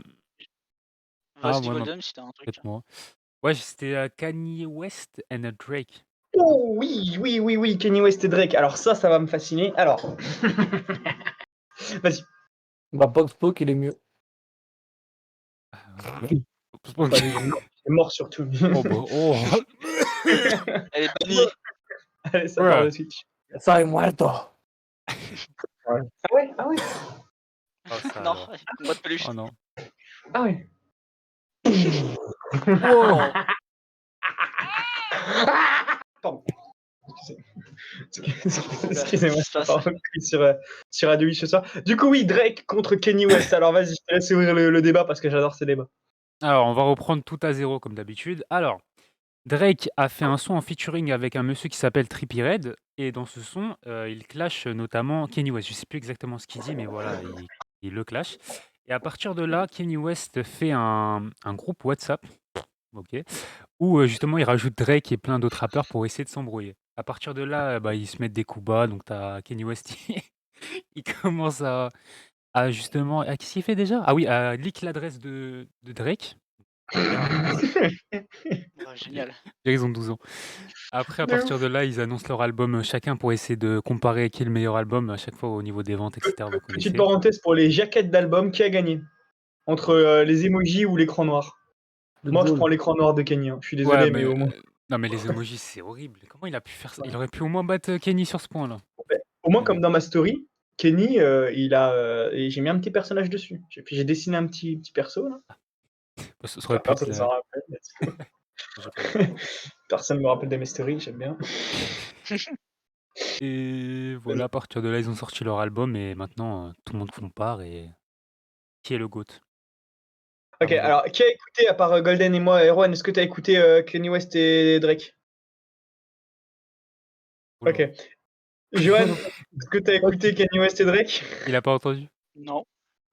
Vas-y, ouais, Golden, si t'as un truc. peut-être moi. Ouais, c'était Kanye West and Drake. Oh oui, Kanye West et Drake. Alors ça va me fasciner. Alors, vas-y. Bah, Pop Spoke, il est mieux. Ok. Pas lui, il est mort surtout. Oh, bah, oh. Elle est bannie. Allez, ça Ouais. part de Switch. Ça est muerto. Ah ouais. Oh, ça, Non, alors. combat de peluche. Oh non. Ah ouais. Oh. Pardon. Excusez-moi, Qu'est-ce qui se passe? pas repris sur Radio 8 ce soir. Du coup, oui, Drake contre Kanye West. Alors vas-y, je te laisse ouvrir le débat parce que j'adore ces débats. Alors, on va reprendre tout à zéro comme d'habitude. Alors, Drake a fait un son en featuring avec un monsieur qui s'appelle Trippie Redd. Et dans ce son, il clash notamment Kanye West. Je sais plus exactement ce qu'il dit, mais voilà, il le clash. Et à partir de là, Kanye West fait un groupe WhatsApp, ok, où justement il rajoute Drake et plein d'autres rappeurs pour essayer de s'embrouiller. À partir de là, bah, ils se mettent des coups bas. Donc, tu as Kanye West, il commence à justement. Qu'est-ce qu'il fait déjà? Ah oui, à leak l'adresse de Drake. Ouais, génial. Ils ont 12 ans. Après, à De partir ouf. de là, ils annoncent leur album chacun pour essayer de comparer qui est le meilleur album à chaque fois au niveau des ventes, etc. Vous Petite connaissez. parenthèse pour les jaquettes d'album, qui a gagné entre les emojis ou l'écran noir? Moi, je prends l'écran noir de Kanye. Hein. Je suis désolé, Ouais, mais au moins. non, mais les emojis, c'est horrible. Comment il a pu faire ça? Il aurait pu au moins battre Kenny sur ce point-là. Au moins, Mais comme bon. dans ma story, Kenny, et j'ai mis un petit personnage dessus. Puis j'ai dessiné un petit perso. Là. Ça aurait pu Personne être. s'en rappelle. Je sais pas. Personne me rappelle de mes stories, j'aime bien. Et voilà, à partir de là, ils ont sorti leur album et maintenant, tout le monde compare. Et qui est le GOAT? Ok, alors, qui a écouté, à part Golden et moi, Erwan, est-ce que tu as écouté Kanye West et Drake? Oula. Ok. Johan, est-ce que t'as écouté Kanye West et Drake? Il a pas entendu? Non.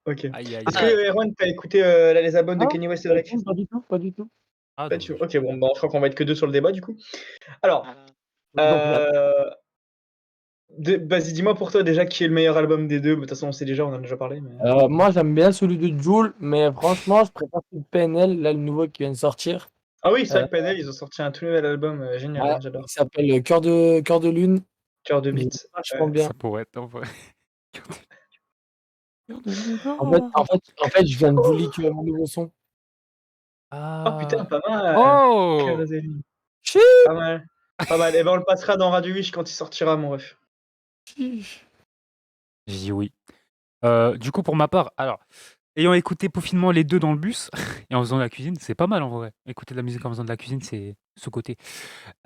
Ok. Aïe, aïe, Est-ce aïe. que Erwan, t'as écouté les albums de Ah, Kanye West et pas Drake? du tout, pas du tout, pas du tout. Ah, Pas du tout. dommage. Ok, bon, bah, je crois qu'on va être que deux sur le débat du coup. Alors, Voilà. Donc, là, vas-y, dis-moi pour toi déjà qui est le meilleur album des deux. De toute façon, on sait déjà, on en a déjà parlé. Mais... moi, j'aime bien celui de Jul, mais franchement, je préfère celui de PNL, là, le nouveau qui vient de sortir. Ah oui, c'est vrai Euh, que PNL, ils ont sorti un tout nouvel album, génial, ouais, hein, j'adore. il s'appelle Cœur de Lune. Cœur de Il est Beat. vachement bien. Ça pourrait être en vrai. En fait, je viens de vous leak mon nouveau son. Oh putain, Ah. pas mal. Cœur Oh! de Lune. Chi- Pas mal. Pas mal. Et ben on le passera dans Radio Wish quand il sortira, mon ref. chi- J'ai dit oui. Du coup, pour ma part, alors, ayant écouté peaufinement les deux dans le bus et en faisant de la cuisine, c'est pas mal en vrai. Écouter de la musique en faisant de la cuisine, c'est ce côté.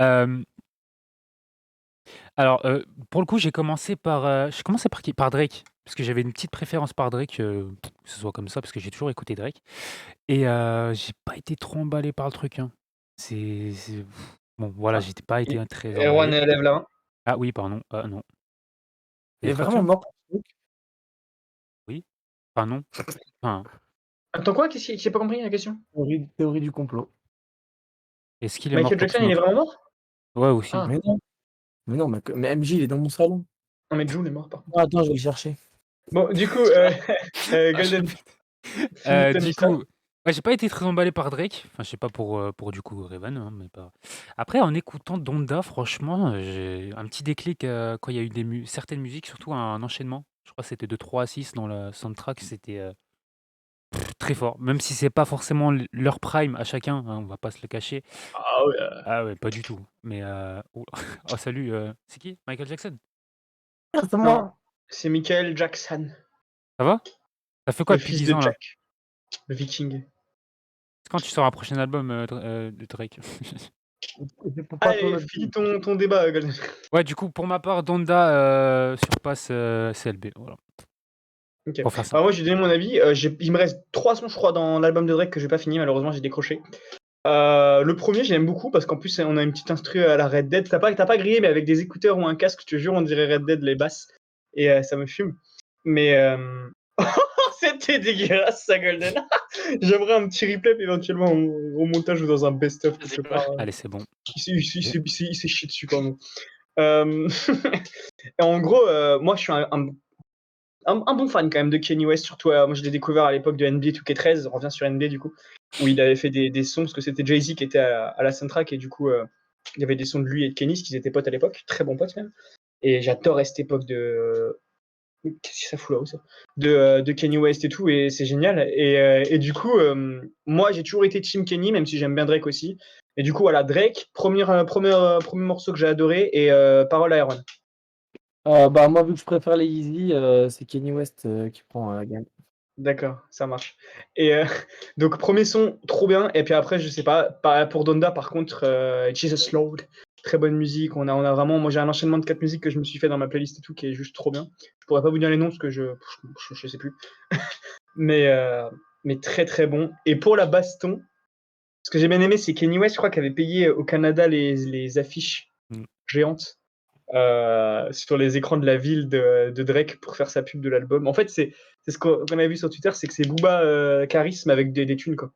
Euh, alors, pour le coup, j'ai commencé par qui? Par Drake, parce que j'avais une petite préférence par Drake, que ce soit comme ça, parce que j'ai toujours écouté Drake. Et j'ai pas été trop emballé par le truc, hein. Bon, voilà, Ah. j'étais pas été très Erwan emballé. lève la main. Ah oui, pardon. Ah non. Il Les est vraiment fractures? mort pour ce truc. Oui. Enfin non. Enfin, Attends quoi? J'ai pas compris la question. Théorie du complot. est-ce qu'il est mort Michael pour Jackson, il est Smoke? vraiment mort? Ouais, aussi. Ah, Mais non, mais MJ, il est dans mon salon. non, mais Jul est mort par contre. Ah, attends, je vais le chercher. Bon, du coup, Golden, finis ton Du histoire. coup, ouais, j'ai pas été très emballé par Drake. Enfin, je sais pas pour du coup Raven, hein, mais pas. Après, en écoutant Donda, franchement, j'ai un petit déclic quand il y a eu certaines musiques, surtout un enchaînement. Je crois que c'était de 3 à 6 dans la soundtrack, c'était très fort. Même si c'est pas forcément leur prime à chacun, hein, on va pas se le cacher. Ah ouais. Ah ouais, pas du tout. Mais oh, oh, salut, c'est qui? Michael Jackson? Ah, c'est Non, moi. c'est Michael Jackson, Ça va? Ça fait quoi le depuis fils 10 de ans là? Jack, le viking. C'est quand tu sors un prochain album de Drake? Je peux pas trop Allez, le finis dire. ton débat, Golden. Ouais, du coup, pour ma part, Donda surpasse CLB. Voilà, Ok. pour faire ça. Alors moi, j'ai donné mon avis. Il me reste 3 sons, je crois, dans l'album de Drake que j'ai pas fini. Malheureusement, j'ai décroché. Le premier, j'aime beaucoup parce qu'en plus, on a une petite instru à la Red Dead. T'as pas grillé, mais avec des écouteurs ou un casque, je te jure, on dirait Red Dead les basses. Et ça me fume. Mais c'était dégueulasse, ça, Golden. J'aimerais un petit replay, éventuellement au montage ou dans un best-of C'est quelque quoi? part. Allez, c'est bon. Il s'est chié dessus, pardon. Et en gros, moi, je suis un bon fan quand même de Kanye West, surtout moi je l'ai découvert à l'époque de NBA 2K13, on revient sur NBA du coup, où il avait fait des sons, parce que c'était Jay-Z qui était à la soundtrack, et du coup il y avait des sons de lui et de Kenny, parce qu'ils étaient potes à l'époque, très bons potes même, et j'adorais cette époque de... Qu'est-ce que ça fout là-haut ça de Kanye West et tout, et c'est génial, et du coup, moi j'ai toujours été team Kenny, même si j'aime bien Drake aussi, et du coup voilà, Drake, premier morceau que j'ai adoré, et parole à Aaron. Bah, moi, vu que je préfère les Yeezy, c'est Kanye West qui prend la gagne. D'accord, ça marche. Et donc premier son, trop bien. Et puis après, je sais pas, pour Donda, par contre, Jesus Lord, très bonne musique. On a vraiment, moi j'ai un enchaînement de 4 musiques que je me suis fait dans ma playlist et tout, qui est juste trop bien. Je pourrais pas vous dire les noms parce que je sais plus. Mais mais très très bon. Et pour la baston, ce que j'ai bien aimé, c'est Kanye West, je crois, qui avait payé au Canada les affiches géantes sur les écrans de la ville de Drake pour faire sa pub de l'album. En fait, c'est ce qu'on a vu sur Twitter, c'est que c'est Booba Charisme avec des thunes, quoi.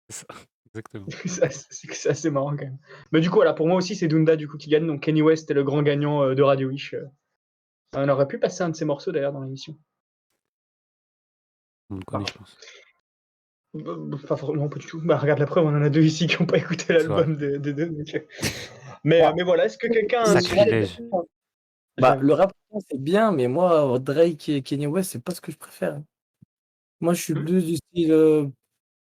C'est ça, exactement. C'est assez marrant quand même. Mais du coup, voilà, pour moi aussi, c'est Dunda du coup qui gagne. Donc Kanye West est le grand gagnant de Radio Wish. On aurait pu passer un de ses morceaux d'ailleurs dans l'émission. On le connaît, je pense. Pas forcément, pas du tout. Bah, regarde la preuve, on en a deux ici qui n'ont pas écouté C'est l'album de deux. Mais voilà, est-ce que quelqu'un a un sujet Sacrilège. Bah, le rap, c'est bien, mais moi, Drake et Kanye West, c'est pas ce que je préfère. Moi, je suis plus du style,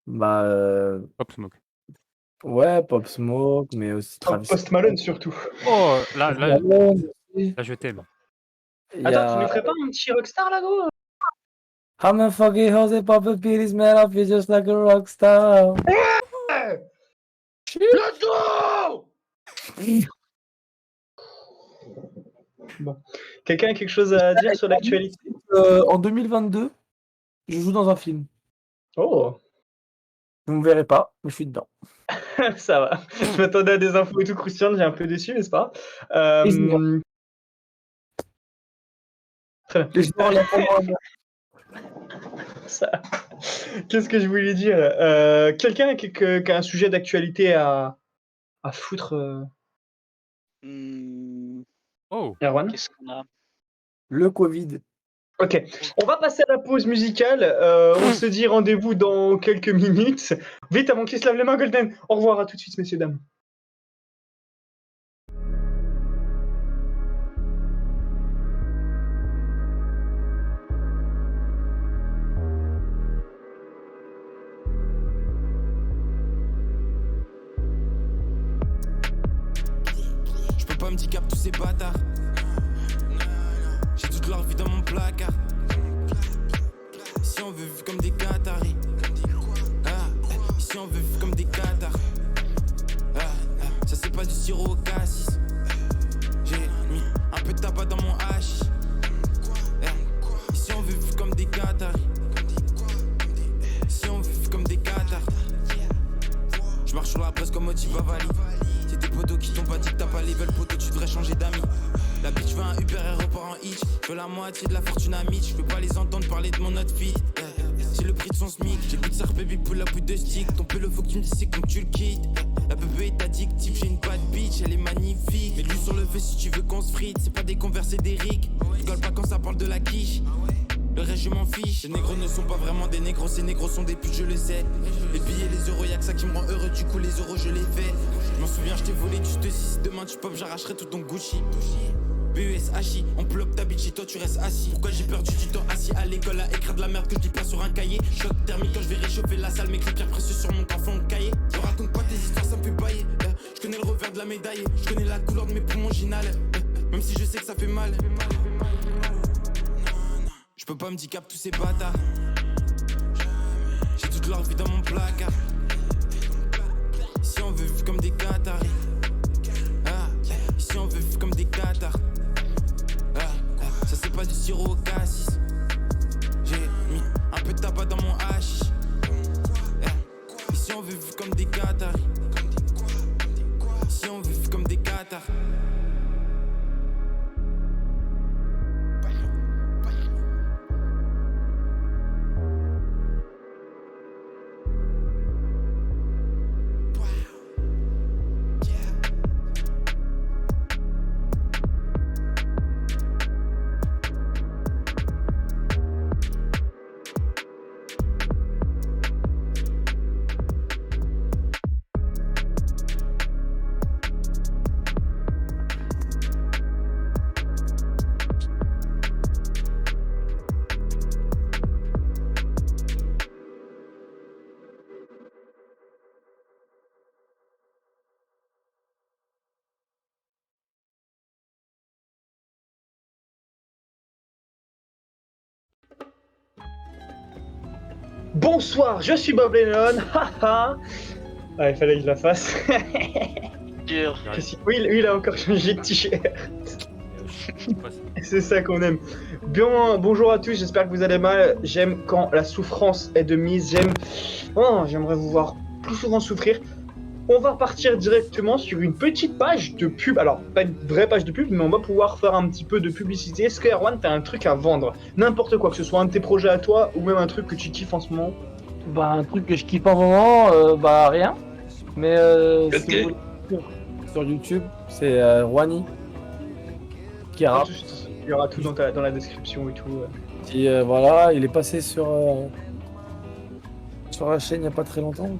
Pop Smoke. ouais, Pop Smoke, mais aussi Travis Post Malone surtout. Oh, là, Malone aussi. je t'aime. Il y Attends, tu a nous ferais pas un petit rockstar là, gros? I'm a fucking Jose Papa Piris, man, I feel just like a rockstar. Let's go! Bon. Quelqu'un a quelque chose à dire sur l'actualité? En 2022, je joue dans un film. Oh, Vous me verrez pas, mais je suis dedans. ça va. Je m'attendais à des infos et tout croustillantes, j'ai un peu déçu, mais c'est pas grave. Disney. Très bien. Les joueurs la font Ça. Qu'est-ce que je voulais dire? Quelqu'un qui a un sujet d'actualité à foutre, Hmm, Oh, Erwan? Qu'est-ce qu'on a? le Covid. Ok, on va passer à la pause musicale. On se dit rendez-vous dans quelques minutes. Vite avant qu'il se lave les mains, Golden. Au revoir, à tout de suite, messieurs, dames. Je peux pas me handicap tous ces bâtards. J'ai toute leur vie dans mon placard. Ici on veut vivre comme des Qataris. Ici on veut vivre comme des Qatars. Ça c'est pas du sirop au cassis. J'ai mis un peu de tabac dans mon hachis. Ici on veut vivre comme des Qataris. Ici on veut vivre comme des Qatars. Je marche sur la presse comme Oti Bavali. C'est tes potos qui t'ont pas dit que t'as pas level poteau, tu devrais changer d'amis. La bitch veut un Uber et repart en hitch. Je veux la moitié de la fortune à Mitch. Je peux pas les entendre parler de mon outfit. C'est le prix de son smic. J'ai plus de sœur baby pull up ou de stick. Ton pélo faut que tu me dises c'est comme tu le quittes. La bébé est addictive, j'ai une bad bitch, elle est magnifique. Mais lui sur le feu si tu veux qu'on se frite. C'est pas des conversés d'Eric. Rigole pas quand ça parle de la quiche. Le reste je m'en fiche. Les négros ne sont pas vraiment des négros, ces négros sont des putes, je le sais. Les billets, les euros, y'a que ça qui me rend heureux, du coup les euros je les fais. Je m'en souviens, je t'ai volé du 2-6. Demain tu pop, j'arracherai tout ton Gucci. BES Hachi, on bloque ta bitch et toi tu restes assis. Pourquoi j'ai perdu du temps assis à l'école à écrire de la merde que je dis pas sur un cahier. Choc thermique quand je vais réchauffer la salle, mes pierres précieuses sur mon fond de cahier. Je raconte pas tes histoires, ça me fait bailler. Je connais le revers de la médaille, je connais la couleur de mes poumons ginales. Même si je sais que ça fait mal. Je peux pas me handicap tous ces bâtards. J'ai toute leur vie dans mon placard. Ici on veut vivre comme des Qataris. Ici on veut vivre comme des Qatars. Ça c'est pas du sirop au cassis. J'ai mis un peu de tabac dans mon hachis. Ici on veut vivre comme des Qataris. Ici on veut vivre comme des Qatars. Bonsoir, je suis Bob Lennon. Haha. Ah, il fallait que je la fasse. Dur. Oui, lui, il a encore changé de t-shirt. quoi, ça C'est ça qu'on aime. Bien, bonjour à tous, j'espère que vous allez mal. J'aime quand la souffrance est de mise. J'aimerais vous voir plus souvent souffrir. On va partir directement sur une petite page de pub. Alors, pas une vraie page de pub, mais on va pouvoir faire un petit peu de publicité. Est-ce que Erwan, t'as un truc à vendre? N'importe quoi, que ce soit un de tes projets à toi ou même un truc que tu kiffes en ce moment. Bah, un truc que je kiffe en moment, bah rien. Mais si vous voulez, sur YouTube, c'est Rwani qui rappe. Il y aura tout dans la description et tout. Qui, voilà, il est passé sur la chaîne il n'y a pas très longtemps.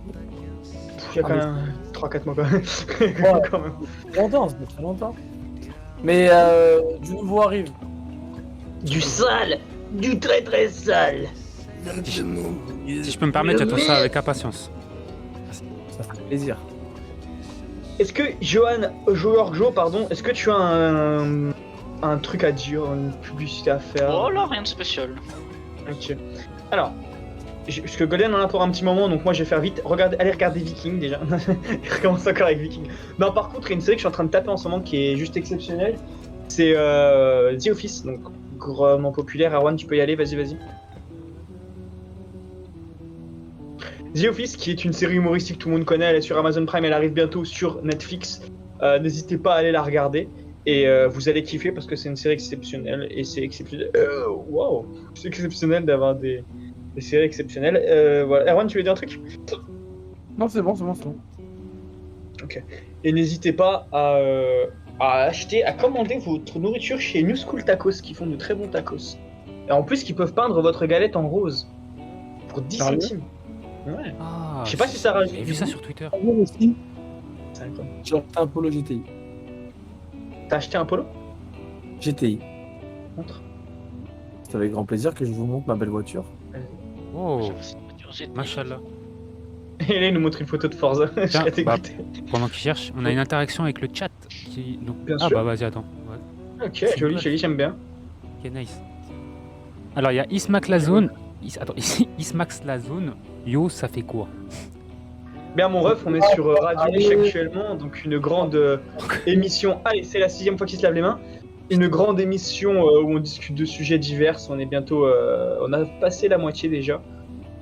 Il y a quand même 3-4 mois quand même. Ouais. Quand même. Longtemps, ça fait très longtemps. Mais du nouveau arrive. Du sale, du très très sale. Si je peux me permettre, j'attends ça avec impatience. Ça fait plaisir. Est-ce que Joe, pardon, est-ce que tu as un truc à dire, une publicité à faire? Oh là, rien de spécial. Ok. Alors, parce que Golden en a pour un petit moment, donc moi je vais faire vite. Allez regarder Viking déjà. Il recommence encore avec Viking. Non, par contre, il y a une série que je suis en train de taper en ce moment qui est juste exceptionnelle. C'est The Office, donc grandement populaire. Erwan, tu peux y aller, vas-y. The Office, qui est une série humoristique que tout le monde connaît, elle est sur Amazon Prime, elle arrive bientôt sur Netflix. N'hésitez pas à aller la regarder. Et vous allez kiffer parce que c'est une série exceptionnelle. Et c'est exceptionnel. Waouh! C'est exceptionnel d'avoir des séries exceptionnelles. Voilà. Erwan, tu veux dire un truc? Non, c'est bon. Et n'hésitez pas à commander votre nourriture chez New School Tacos qui font de très bons tacos. Et en plus, ils peuvent peindre votre galette en rose pour 10 Sérieux centimes. Ouais. Ah, Je sais pas si ça rajoute. J'ai vu ça sur Twitter. Moi aussi, C'est incroyable. j'ai acheté un polo GTI. T'as acheté un polo? GTI. Montre. C'est avec grand plaisir que je vous montre ma belle voiture. Oh, J'avoue, c'est une voiture GT. machallah. Et là, il nous montre une photo de Forza. Je Tiens, serais dégoûté. Pendant qu'il cherche, on a une interaction avec le chat. Donc... Bien ah sûr. bah vas-y, attends. Ouais. Ok, joli, j'aime bien. Ok, nice. Alors, il y a Ismax la zone. Attends, Ismax la zone. Yo, ça fait quoi? Bien, mon ref, on est sur Radio Niche actuellement, donc une grande émission. Allez, c'est la 6ème fois qu'il se lave les mains. Une grande émission où on discute de sujets divers. On est bientôt. On a passé la moitié déjà.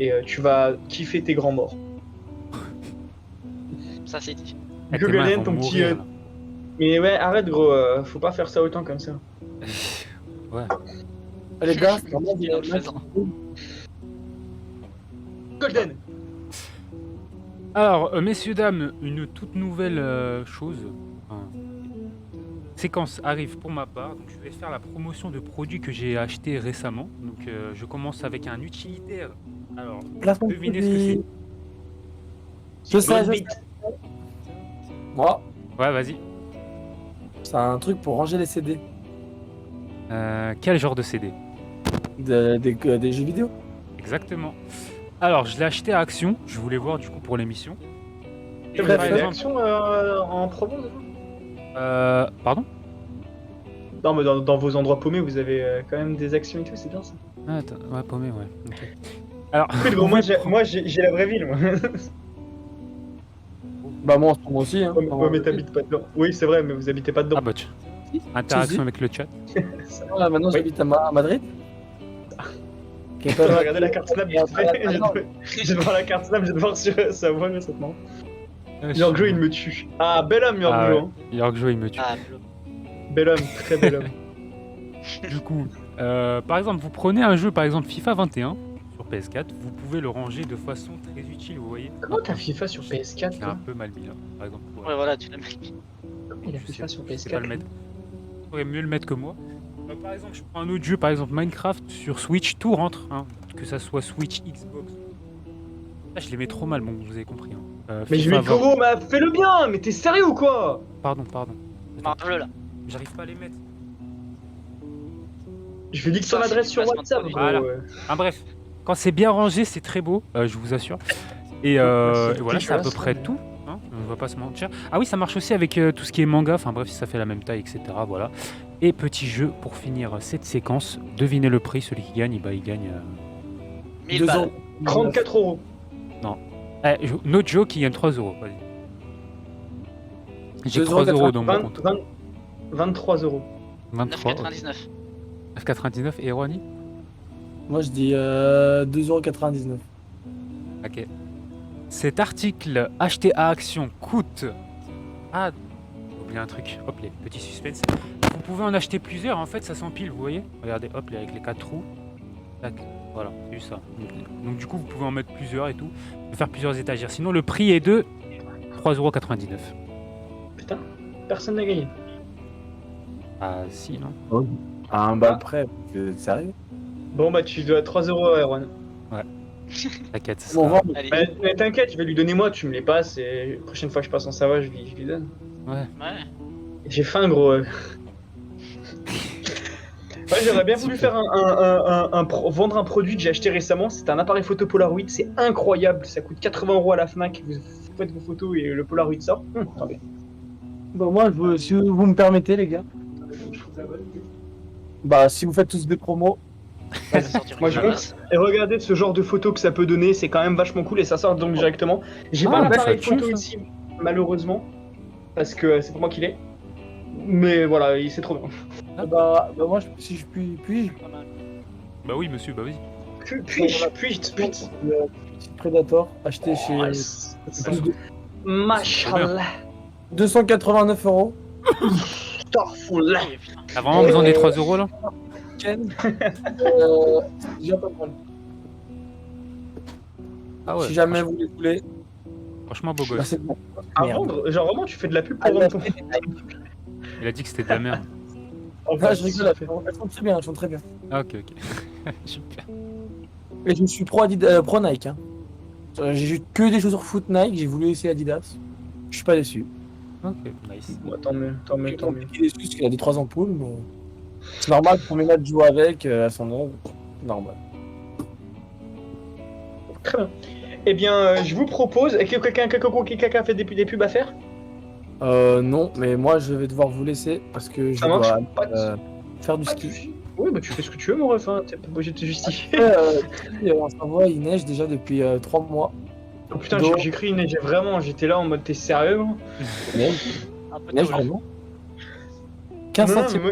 Et tu vas kiffer tes grands morts. Ça, c'est dit. Eh, tes mains Gogolien, vont ton petit. mourir, là. Mais ouais, arrête, gros. Faut pas faire ça autant comme ça. Ouais. Ah, les gars, vraiment, Il est en le faisant. Golden. Alors, messieurs, dames, une toute nouvelle chose. Enfin, séquence arrive pour ma part. Donc, je vais faire la promotion de produits que j'ai achetés récemment. Donc, je commence avec un utilitaire. Alors, placement de devinez ce que c'est. produit. Je sais. Goldbeat. Moi, Ouais, vas-y. c'est un truc pour ranger les CD Quel genre de CD? des jeux vidéo. Exactement. Alors, je l'ai acheté à Action. Je voulais voir du coup pour l'émission. Et Vous avez par des exemple, actions en promo pardon? Non, mais dans vos endroits paumés, vous avez quand même des actions et tout, c'est bien ça. Ah, attends, ouais, paumé, ouais. Ok. Alors, Écoute, gros, moi, j'ai la vraie ville, moi. Bah moi en ce moment aussi. Hein. Ouais, mais t'habites pas dedans. Oui, c'est vrai, mais vous habitez pas dedans. ah bah, interaction avec le chat. Là, maintenant Oui. j'habite à Madrid. Qui est Je vais pas regarder la carte Snap vite fait. Je vais voir la carte Snap, je vais voir sur sa voix, mais c'est marrant. Yorkjo, il me tue. Ah, bel homme, Yorkjo. Ah ouais. Hein. Yorkjo, il me tue. Ah, Bel homme, très bel homme. Du coup, par exemple, vous prenez un jeu, par exemple FIFA 21 sur PS4, vous pouvez le ranger de façon très utile, vous voyez. Comment t'as FIFA sur PS4 C'est un toi peu mal mis là, par exemple. Ouais. ouais, voilà, tu l'as mis. Comment il a fait ça sur Je sais pas le PS4 mettre. Vous pourriez mieux le mettre que moi. Par exemple, je prends un autre jeu, par exemple Minecraft sur Switch, tout rentre, hein, que ça soit Switch, Xbox. Là, je les mets trop mal, bon, vous avez compris. Hein. Mais je FIFA mets 20. Koro, mais fais-le bien. Mais t'es sérieux ou quoi? Pardon. Attends, Marre-le là. j'arrive pas à les mettre. Je vais dire que son Ça, c'est adresse du sur placement de WhatsApp. produit. Gros, Voilà. ouais. Ah bref, quand c'est bien rangé, c'est très beau, je vous assure. Et voilà, c'est à peu près tout. Hein, on va pas se mentir. Ah oui, ça marche aussi avec tout ce qui est manga. Enfin bref, si ça fait la même taille, etc. Voilà. Et petit jeu pour finir cette séquence. Devinez le prix. Celui qui gagne, bah, il gagne. 1000 2 balles. ans. 34 €. Notre jeu qui gagne 3 euros. Vas-y. J'ai 2 3 euros dans mon 20, compte. 23 €. 23. 9,99. 9,99 et Ronnie. Moi je dis 2,99 €. Ok. Cet article acheté à Action coûte. Ah, j'ai oublié un truc. Hop, les petits suspense. Vous pouvez en acheter plusieurs, en fait, ça s'empile, vous voyez. Regardez, hop, là, avec les 4 trous. Tac, voilà, c'est juste ça. Donc, du coup, vous pouvez en mettre plusieurs et tout. Vous pouvez faire plusieurs étagères. Sinon, le prix est de 3,99 €. Putain, personne n'a gagné. Ah, si, non. À un bal près, sérieux. Bon, bah, tu dois 3 € à Erwan. T'inquiète. ça Bon, sera- on va. Allez. Mais t'inquiète, je vais lui donner moi, tu me les passes et la prochaine fois que je passe en Savoie, je lui donne. Ouais. Ouais. J'ai faim, gros. Ouais, j'aurais bien voulu faire vendre un produit que j'ai acheté récemment. C'est un appareil photo Polaroid, c'est incroyable. Ça coûte 80 € à la Fnac. Vous faites vos photos et le Polaroid sort. Attendez. Bon, moi, si vous me permettez, les gars. Bah, si vous faites tous des promos, Ça va sortir Moi, une je ramasse. Et regardez ce genre de photos que ça peut donner, c'est quand même vachement cool et ça sort donc directement. J'ai Ah, pas bah, l'appareil ça tue, photo ça. ici, malheureusement, parce que c'est pour moi qu'il est. Mais voilà, c'est trop bien. bah moi, si je puis Bah oui, monsieur, bah oui. Puis-je le petit Predator acheté chez plus de Machallah. 289 €. Astaghfirullah. Et putain. T'as vraiment besoin des 3 euros là? Ken, c'est déjà pas mal. Ah ouais, Si jamais vous les voulez, franchement beau bah, gosse. c'est bon. À Merde. vendre, genre vraiment, tu fais de la pub Ah, pour vendre ton. Il a dit que c'était de la merde. Ah, je rigole, elles sont très bien, elles sont très bien. Ah, ok, ok. Super. Et je suis pro, Adidas, pro Nike. Hein. J'ai eu que des chaussures foot Nike, j'ai voulu essayer Adidas. Je suis pas déçu. Ok, nice. Bon, tant mieux, tant mieux, tant mieux. Il est déçu parce qu'il a des 3 ampoules, mais c'est normal pour mes de jouer avec à son œuvre. Normal. Très bien. Eh bien, je vous propose. Est-ce que quelqu'un a fait des pubs à faire? Non, mais moi je vais devoir vous laisser parce que je Ça marche. dois Pas de- faire du pas de ski. soucis. Oui, bah tu fais ce que tu veux, mon ref, hein. T'es pas obligé de te justifier. Ici, en Savoie, il neige déjà depuis 3 mois. Oh putain, Donc- j'ai cru, il neigeait vraiment. J'étais là en mode, t'es sérieux, gros? Il neige, Un peu il neige tôt, là. vraiment. 15 Non, non, cm.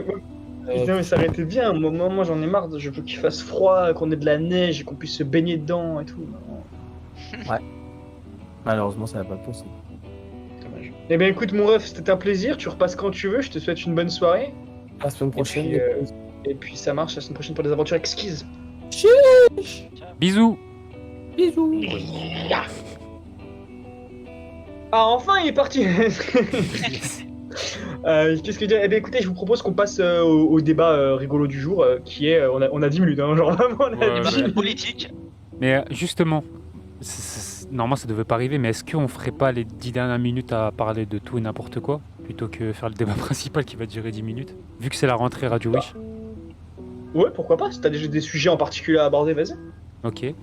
mais non, mais ça aurait été bien. Moi, j'en ai marre. Je veux qu'il fasse froid, qu'on ait de la neige et qu'on puisse se baigner dedans et tout. Malheureusement, ça va pas être possible. Dommage. Eh bien, écoute, mon ref, c'était un plaisir. Tu repasses quand tu veux. Je te souhaite une bonne soirée. La semaine prochaine. Et puis, ça marche la semaine prochaine pour des aventures exquises. Bisous. Bisous. Ah, enfin, il est parti. Qu'est-ce que je dis? Eh bien, écoutez, je vous propose qu'on passe au débat rigolo du jour, qui est, on a 10 minutes, hein, genre vraiment, on a Ouais, 10 ouais. minutes. Politique. Mais justement, normalement ça devait pas arriver, mais est-ce qu'on ferait pas les 10 dernières minutes à parler de tout et n'importe quoi, plutôt que faire le débat principal qui va durer 10 minutes, vu que c'est la rentrée Radio Wish? Ouais, pourquoi pas? Si t'as déjà des sujets en particulier à aborder, vas-y. Ok.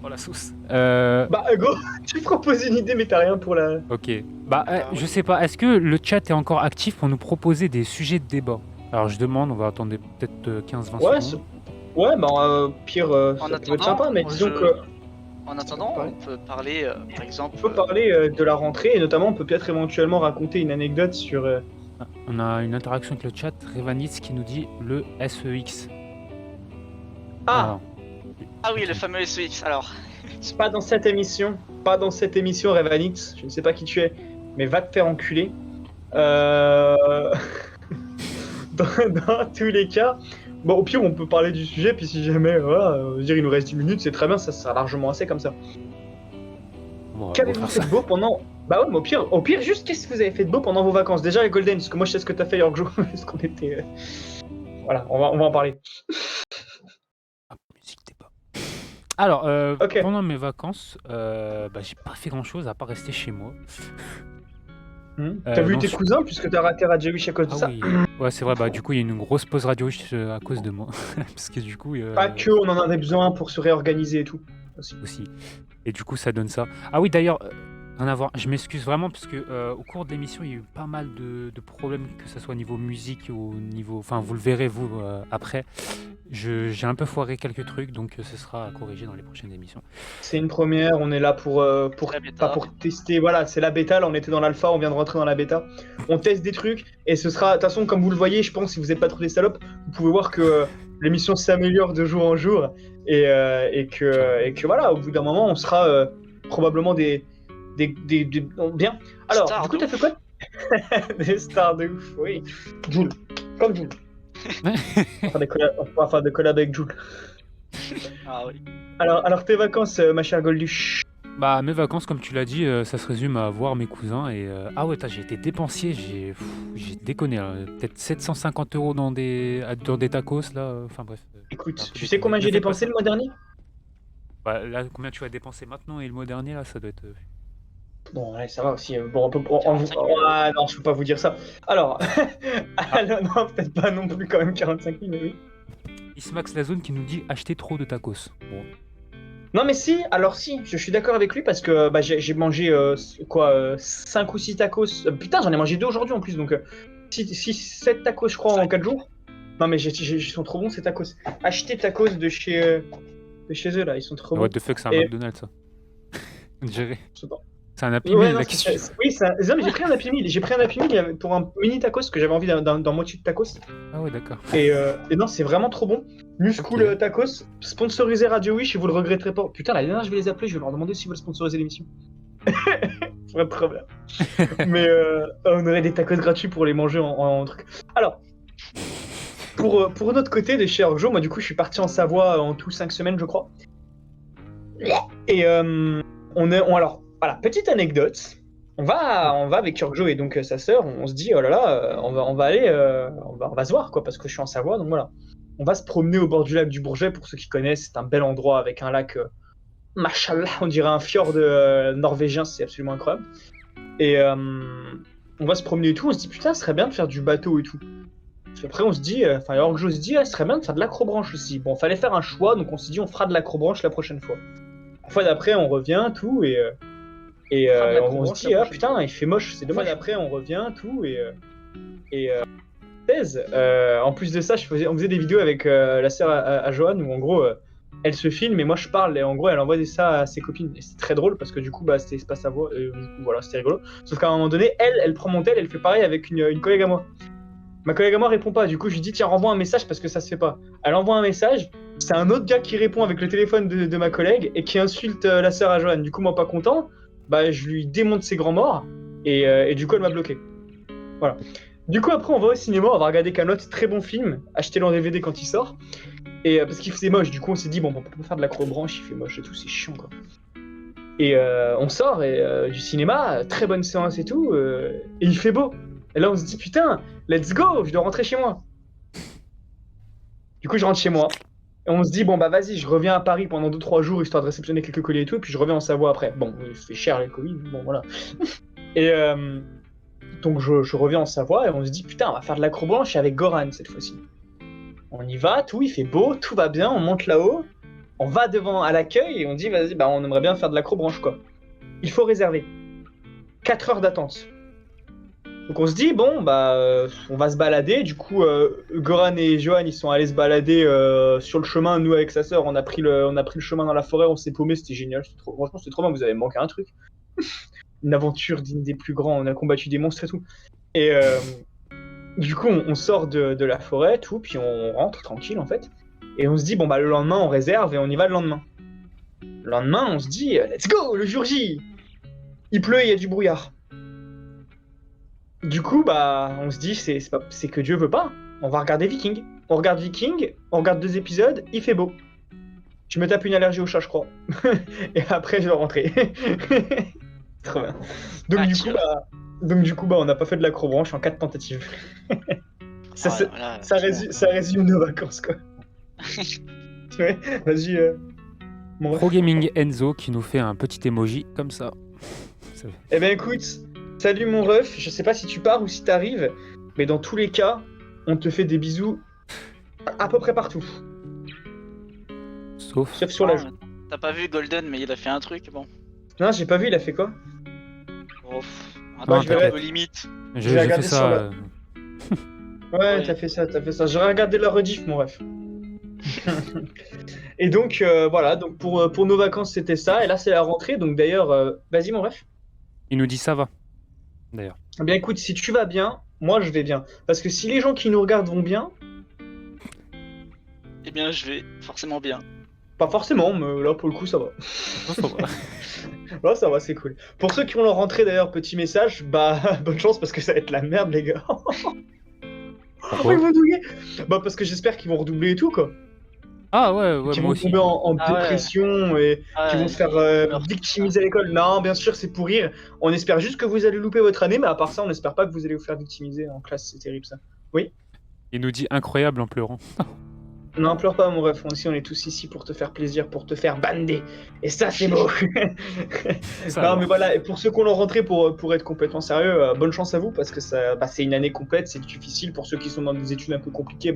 Oh la sauce. Bah, go, tu proposes une idée, mais t'as rien pour la. Ok. Bah, je sais pas, est-ce que le chat est encore actif pour nous proposer des sujets de débat? Alors je demande, on va attendre peut-être 15-20 Ouais, secondes. Ouais, bah, pire, En ça peut être attendant, sympa, mais disons que. En attendant, on peut parler, par exemple. On peut parler de la rentrée, et notamment, on peut peut-être éventuellement raconter une anecdote sur. Ah, on a une interaction avec le chat, Revanitz qui nous dit le SEX. Ah, Ah oui, le fameux SEX. Alors, pas dans cette émission, Revanitz, je ne sais pas qui tu es, mais va te faire enculer. Dans tous les cas, bon, au pire, on peut parler du sujet, puis si jamais, voilà, je veux dire, il nous reste 10 minutes, c'est très bien, ça sera largement assez comme ça. Bon, on va Qu'avez-vous faire fait ça. de beau pendant. Bah ouais, mais au pire, juste qu'est-ce que vous avez fait de beau pendant vos vacances? Déjà, les Golden, parce que moi je sais ce que t'as fait, Yorkjo, parce qu'on était. Voilà, on va en parler. Ah, musique débat. Alors, Ok. pendant mes vacances, bah, j'ai pas fait grand chose à part rester chez moi. T'as vu non, tes cousins, puisque t'as raté Radio Wish à cause de Ah ça? oui, ouais, c'est vrai, bah du coup, il y a une grosse pause radio à cause de moi. Parce que du coup. Pas que, on en avait besoin pour se réorganiser et tout. Aussi. Aussi. Et du coup, ça donne ça. Ah oui, d'ailleurs, rien à voir. Je m'excuse vraiment parce que au cours de l'émission, il y a eu pas mal de problèmes, que ce soit au niveau musique ou au niveau. Enfin, vous le verrez, vous, après. J'ai un peu foiré quelques trucs, donc ce sera à corriger dans les prochaines émissions. C'est une première, on est là pour La bêta. pas pour tester, voilà, c'est la bêta, là on était dans l'alpha, on vient de rentrer dans la bêta. On teste des trucs, et ce sera, de toute façon, comme vous le voyez, je pense, si vous n'êtes pas trop des salopes, vous pouvez voir que l'émission s'améliore de jour en jour, et que voilà, au bout d'un moment, on sera probablement des bien. Alors, Stars du coup, de t'as fait quoi? Des stars de ouf, oui. Joule, comme Joule. On va faire des collabs avec Joule. Ah oui. Alors tes vacances, ma chère Golduche. Bah, mes vacances, comme tu l'as dit, ça se résume à voir mes cousins. Et ah ouais, j'ai été dépensier, j'ai déconné. Peut-être 750 € dans des tacos, là. Enfin bref. Écoute, Un peu tu sais combien déconné. j'ai Ne fais pas dépensé ça. le mois dernier? Bah, là, combien tu as dépensé maintenant et le mois dernier, là, ça doit être. Bon, ouais, ça va aussi. Bon, ah non, je peux pas vous dire ça. Alors, alors non, peut-être pas non plus quand même 45 000, mais oui. Ismax la zone qui nous dit acheter trop de tacos. Bon. Non, mais si, alors si, je suis d'accord avec lui parce que bah, j'ai mangé 5 ou 6 tacos. Putain, j'en ai mangé 2 aujourd'hui en plus, donc 7 tacos, je crois, en 4 jours. Non, mais ils sont trop bons ces tacos. Achetez tacos de chez eux là, ils sont trop bons. What the fuck, c'est un Et- McDonald's, ça. On dirait. Je sais pas. C'est un Happy Ouais, Meal, non, là, oui, non, mais j'ai pris un Happy Meal. J'ai pris un Happy Meal pour un mini tacos que j'avais envie d'un moitié de tacos. Ah ouais, d'accord. Et non, c'est vraiment trop bon. Muscool Ok. Tacos, sponsorisé Radio Wish et vous le regretterez pas. Putain, la dernière, je vais les appeler, je vais leur demander s'ils veulent sponsoriser l'émission. Pas de problème. Mais on aurait des tacos gratuits pour les manger en truc. Alors, pour notre côté de chez Orgjo, moi du coup je suis parti en Savoie en tout 5 semaines je crois. Et alors, voilà, petite anecdote. On va avec Orgjo et donc sa sœur, on se dit oh là là, on va aller, on va se voir quoi, parce que je suis en Savoie, donc voilà. On va se promener au bord du lac du Bourget, pour ceux qui connaissent, c'est un bel endroit avec un lac, machallah, on dirait un fjord norvégien, c'est absolument incroyable. Et on va se promener et tout, on se dit putain, ce serait bien de faire du bateau et tout. Puis après on se dit, enfin Orgjo se dit, ce serait bien de faire de l'acrobranche aussi. Bon, fallait faire un choix, donc on s'est dit on fera de l'acrobranche la prochaine fois. La fois d'après on revient, tout, et on se dit, ah putain, il fait moche, c'est dommage. Après on revient, tout, en plus de ça, on faisait des vidéos avec la sœur à Johan où en gros elle se filme et moi je parle et en gros elle envoie ça à ses copines et c'est très drôle parce que du coup bah c'était pas sa voix et du coup voilà c'était rigolo. Sauf qu'à un moment donné elle prend mon tel, elle fait pareil avec une collègue à moi. Ma collègue à moi répond pas, du coup je lui dis tiens renvoie un message parce que ça se fait pas. Elle envoie un message, c'est un autre gars qui répond avec le téléphone de ma collègue et qui insulte la sœur à Johan. Du coup moi pas content, bah je lui démonte ses grands morts et du coup elle m'a bloqué. Voilà. Du coup après on va au cinéma, on va regarder Kaamelott, très bon film, achetez-le en DVD quand il sort. Et parce qu'il faisait moche, du coup on s'est dit bon on peut pas faire de l'acrobranche, il fait moche et tout, c'est chiant quoi. Et on sort du cinéma, très bonne séance et tout, et il fait beau. Et là on se dit putain, let's go, je dois rentrer chez moi. Du coup je rentre chez moi, et on se dit bon bah vas-y, je reviens à Paris pendant 2-3 jours histoire de réceptionner quelques colis et tout, et puis je reviens en Savoie après. Bon, il fait cher les colis, bon voilà. Et donc je reviens en Savoie et on se dit putain on va faire de l'acrobranche avec Goran cette fois-ci. On y va, tout, il fait beau, tout va bien, on monte là-haut, on va devant à l'accueil et on dit vas-y, bah on aimerait bien faire de l'acrobranche quoi. Il faut réserver. 4 heures d'attente. Donc on se dit bon bah on va se balader, du coup Goran et Johan ils sont allés se balader sur le chemin, nous avec sa sœur on a pris le chemin dans la forêt, on s'est paumé, c'était génial, franchement c'était trop bien, vous avez manqué un truc. Une aventure digne des plus grands, on a combattu des monstres et tout. Et du coup, on sort de la forêt, tout, puis on rentre tranquille en fait. Et on se dit, bon bah le lendemain, on réserve et on y va le lendemain. Le lendemain, on se dit, let's go, le jour J. Il pleut, il y a du brouillard. Du coup, bah, on se dit, c'est que Dieu veut pas. On va regarder Viking. On regarde Viking, on regarde 2 épisodes, il fait beau. Je me tape une allergie au chat, je crois. Et après, je vais rentrer. Trop bien. Donc du coup, on n'a pas fait de l'acrobranche en 4 tentatives. Ça résume nos vacances, quoi. Ouais, vas-y. Pro Gaming Enzo qui nous fait un petit emoji comme ça. Eh ben écoute, salut mon ref, je sais pas si tu pars ou si t'arrives, mais dans tous les cas, on te fait des bisous à peu près partout. Sauf sur la joue. T'as pas vu Golden, mais il a fait un truc, bon. Non, j'ai pas vu, il a fait quoi? Un peu limite. J'ai fait ça. Ouais, t'as fait ça. J'aurais regardé la rediff, mon ref. Et donc, voilà, donc pour nos vacances, c'était ça. Et là, c'est la rentrée. Donc d'ailleurs, vas-y, mon ref. Il nous dit ça va, d'ailleurs. Eh bien, écoute, si tu vas bien, moi, je vais bien. Parce que si les gens qui nous regardent vont bien... Eh bien, je vais forcément bien. Pas forcément, mais là, pour le coup, ça va. Là, ça va, c'est cool. Pour ceux qui ont leur rentrée, d'ailleurs, petit message, bah, bonne chance parce que ça va être la merde, les gars. Pourquoi ils vont douiller? Bah, parce que j'espère qu'ils vont redoubler et tout, quoi. Ah ouais, qui moi vont aussi. tomber en dépression et qui vont se faire victimiser à l'école. Non, bien sûr, c'est pour rire. On espère juste que vous allez louper votre année, mais à part ça, on n'espère pas que vous allez vous faire victimiser en classe. C'est terrible, ça. Oui? Il nous dit incroyable en pleurant. Non, pleure pas, mon ref. On est tous ici pour te faire plaisir, pour te faire bander. Et ça, c'est beau. Non, mais voilà. Et pour ceux qui ont leur rentrée, pour être complètement sérieux, bonne chance à vous parce que ça, c'est une année complète, c'est difficile. Pour ceux qui sont dans des études un peu compliquées,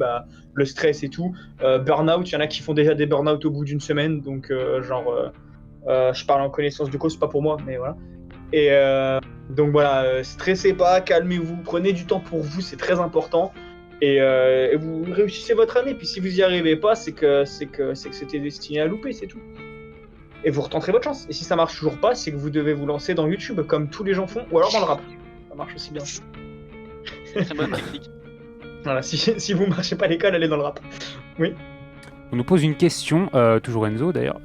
le stress et tout. Burn-out, il y en a qui font déjà des burn-out au bout d'une semaine. Donc, je parle en connaissance de cause, c'est pas pour moi, mais voilà. Et donc voilà, stressez pas, calmez-vous, prenez du temps pour vous, c'est très important. Et vous réussissez votre année, puis si vous y arrivez pas, c'est que c'était destiné à louper, c'est tout. Et vous retenterez votre chance. Et si ça marche toujours pas, c'est que vous devez vous lancer dans YouTube, comme tous les gens font, ou alors dans le rap. Ça marche aussi bien. Très bonne technique. Voilà, si vous marchez pas à l'école, allez dans le rap. Oui. On nous pose une question, toujours Enzo d'ailleurs.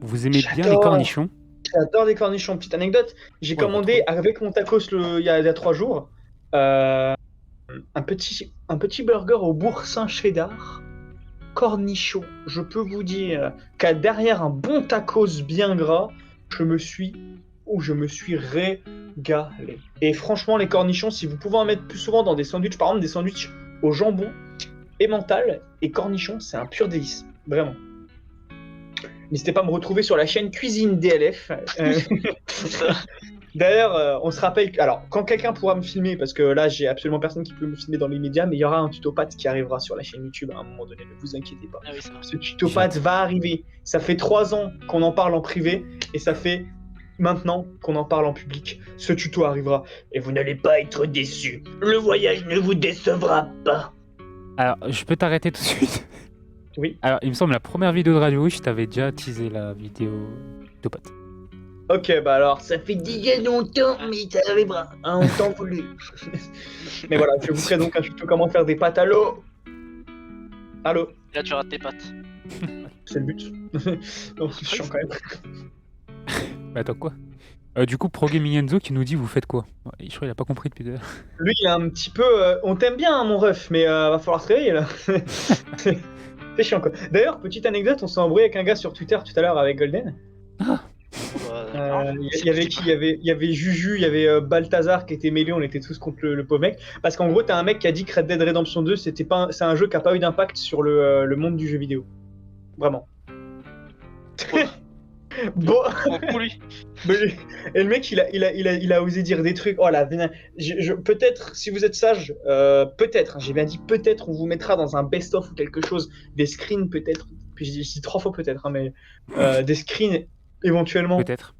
Vous aimez bien les cornichons? J'adore les cornichons. Petite anecdote, j'ai Ouais, commandé avec mon tacos il y a 3 jours un petit burger au boursin cheddar. Cornichon. Je peux vous dire qu'à derrière un bon tacos bien gras, je me suis régalé. Et franchement, les cornichons, si vous pouvez en mettre plus souvent dans des sandwichs, par exemple des sandwichs au jambon, emmental et cornichons, c'est un pur délice. Vraiment. N'hésitez pas à me retrouver sur la chaîne Cuisine DLF. D'ailleurs, on se rappelle que, alors, quand quelqu'un pourra me filmer, parce que là, j'ai absolument personne qui peut me filmer dans les médias, mais il y aura un tuto pâte qui arrivera sur la chaîne YouTube à un moment donné, ne vous inquiétez pas. Ah oui, ça va. Ce tuto pâte va arriver. Ça fait 3 ans qu'on en parle en privé, et ça fait maintenant qu'on en parle en public. Ce tuto arrivera, et vous n'allez pas être déçus. Le voyage ne vous décevra pas. Alors, je peux t'arrêter tout de suite. Oui. Alors, il me semble la première vidéo de Radio Wish, je t'avais déjà teasé la vidéo de pote. Ok, bah alors, ça fait déjà longtemps, mais ça arrivera, en temps voulu. Mais voilà, je vous ferai donc un tuto comment faire des pâtes à l'eau. Allô, Là, tu rates tes pattes. c'est le but. Non, c'est chiant quand même. Bah, attends, quoi Du coup, Pro Gaming Enzo qui nous dit vous faites quoi? Ouais, je crois qu'il a pas compris depuis l'heure. Lui, il est un petit peu. On t'aime bien, hein, mon ref, mais va falloir se réveiller là. C'est chiant quoi. D'ailleurs, petite anecdote, on s'est embrouillé avec un gars sur Twitter tout à l'heure avec Golden. Il y avait qui Il y avait Juju, il y avait Balthazar qui était mêlé, on était tous contre le pauvre mec. Parce qu'en gros, t'as un mec qui a dit que Red Dead Redemption 2, c'est un jeu qui a pas eu d'impact sur le monde du jeu vidéo. Vraiment. Bon. Pour lui. Et le mec, il a osé dire des trucs. Oh la vénère. Peut-être, si vous êtes sage, peut-être, j'ai bien dit peut-être, on vous mettra dans un best-of ou quelque chose, des screens peut-être. Puis j'ai dit 3 fois peut-être, hein, mais des screens éventuellement Peut-être.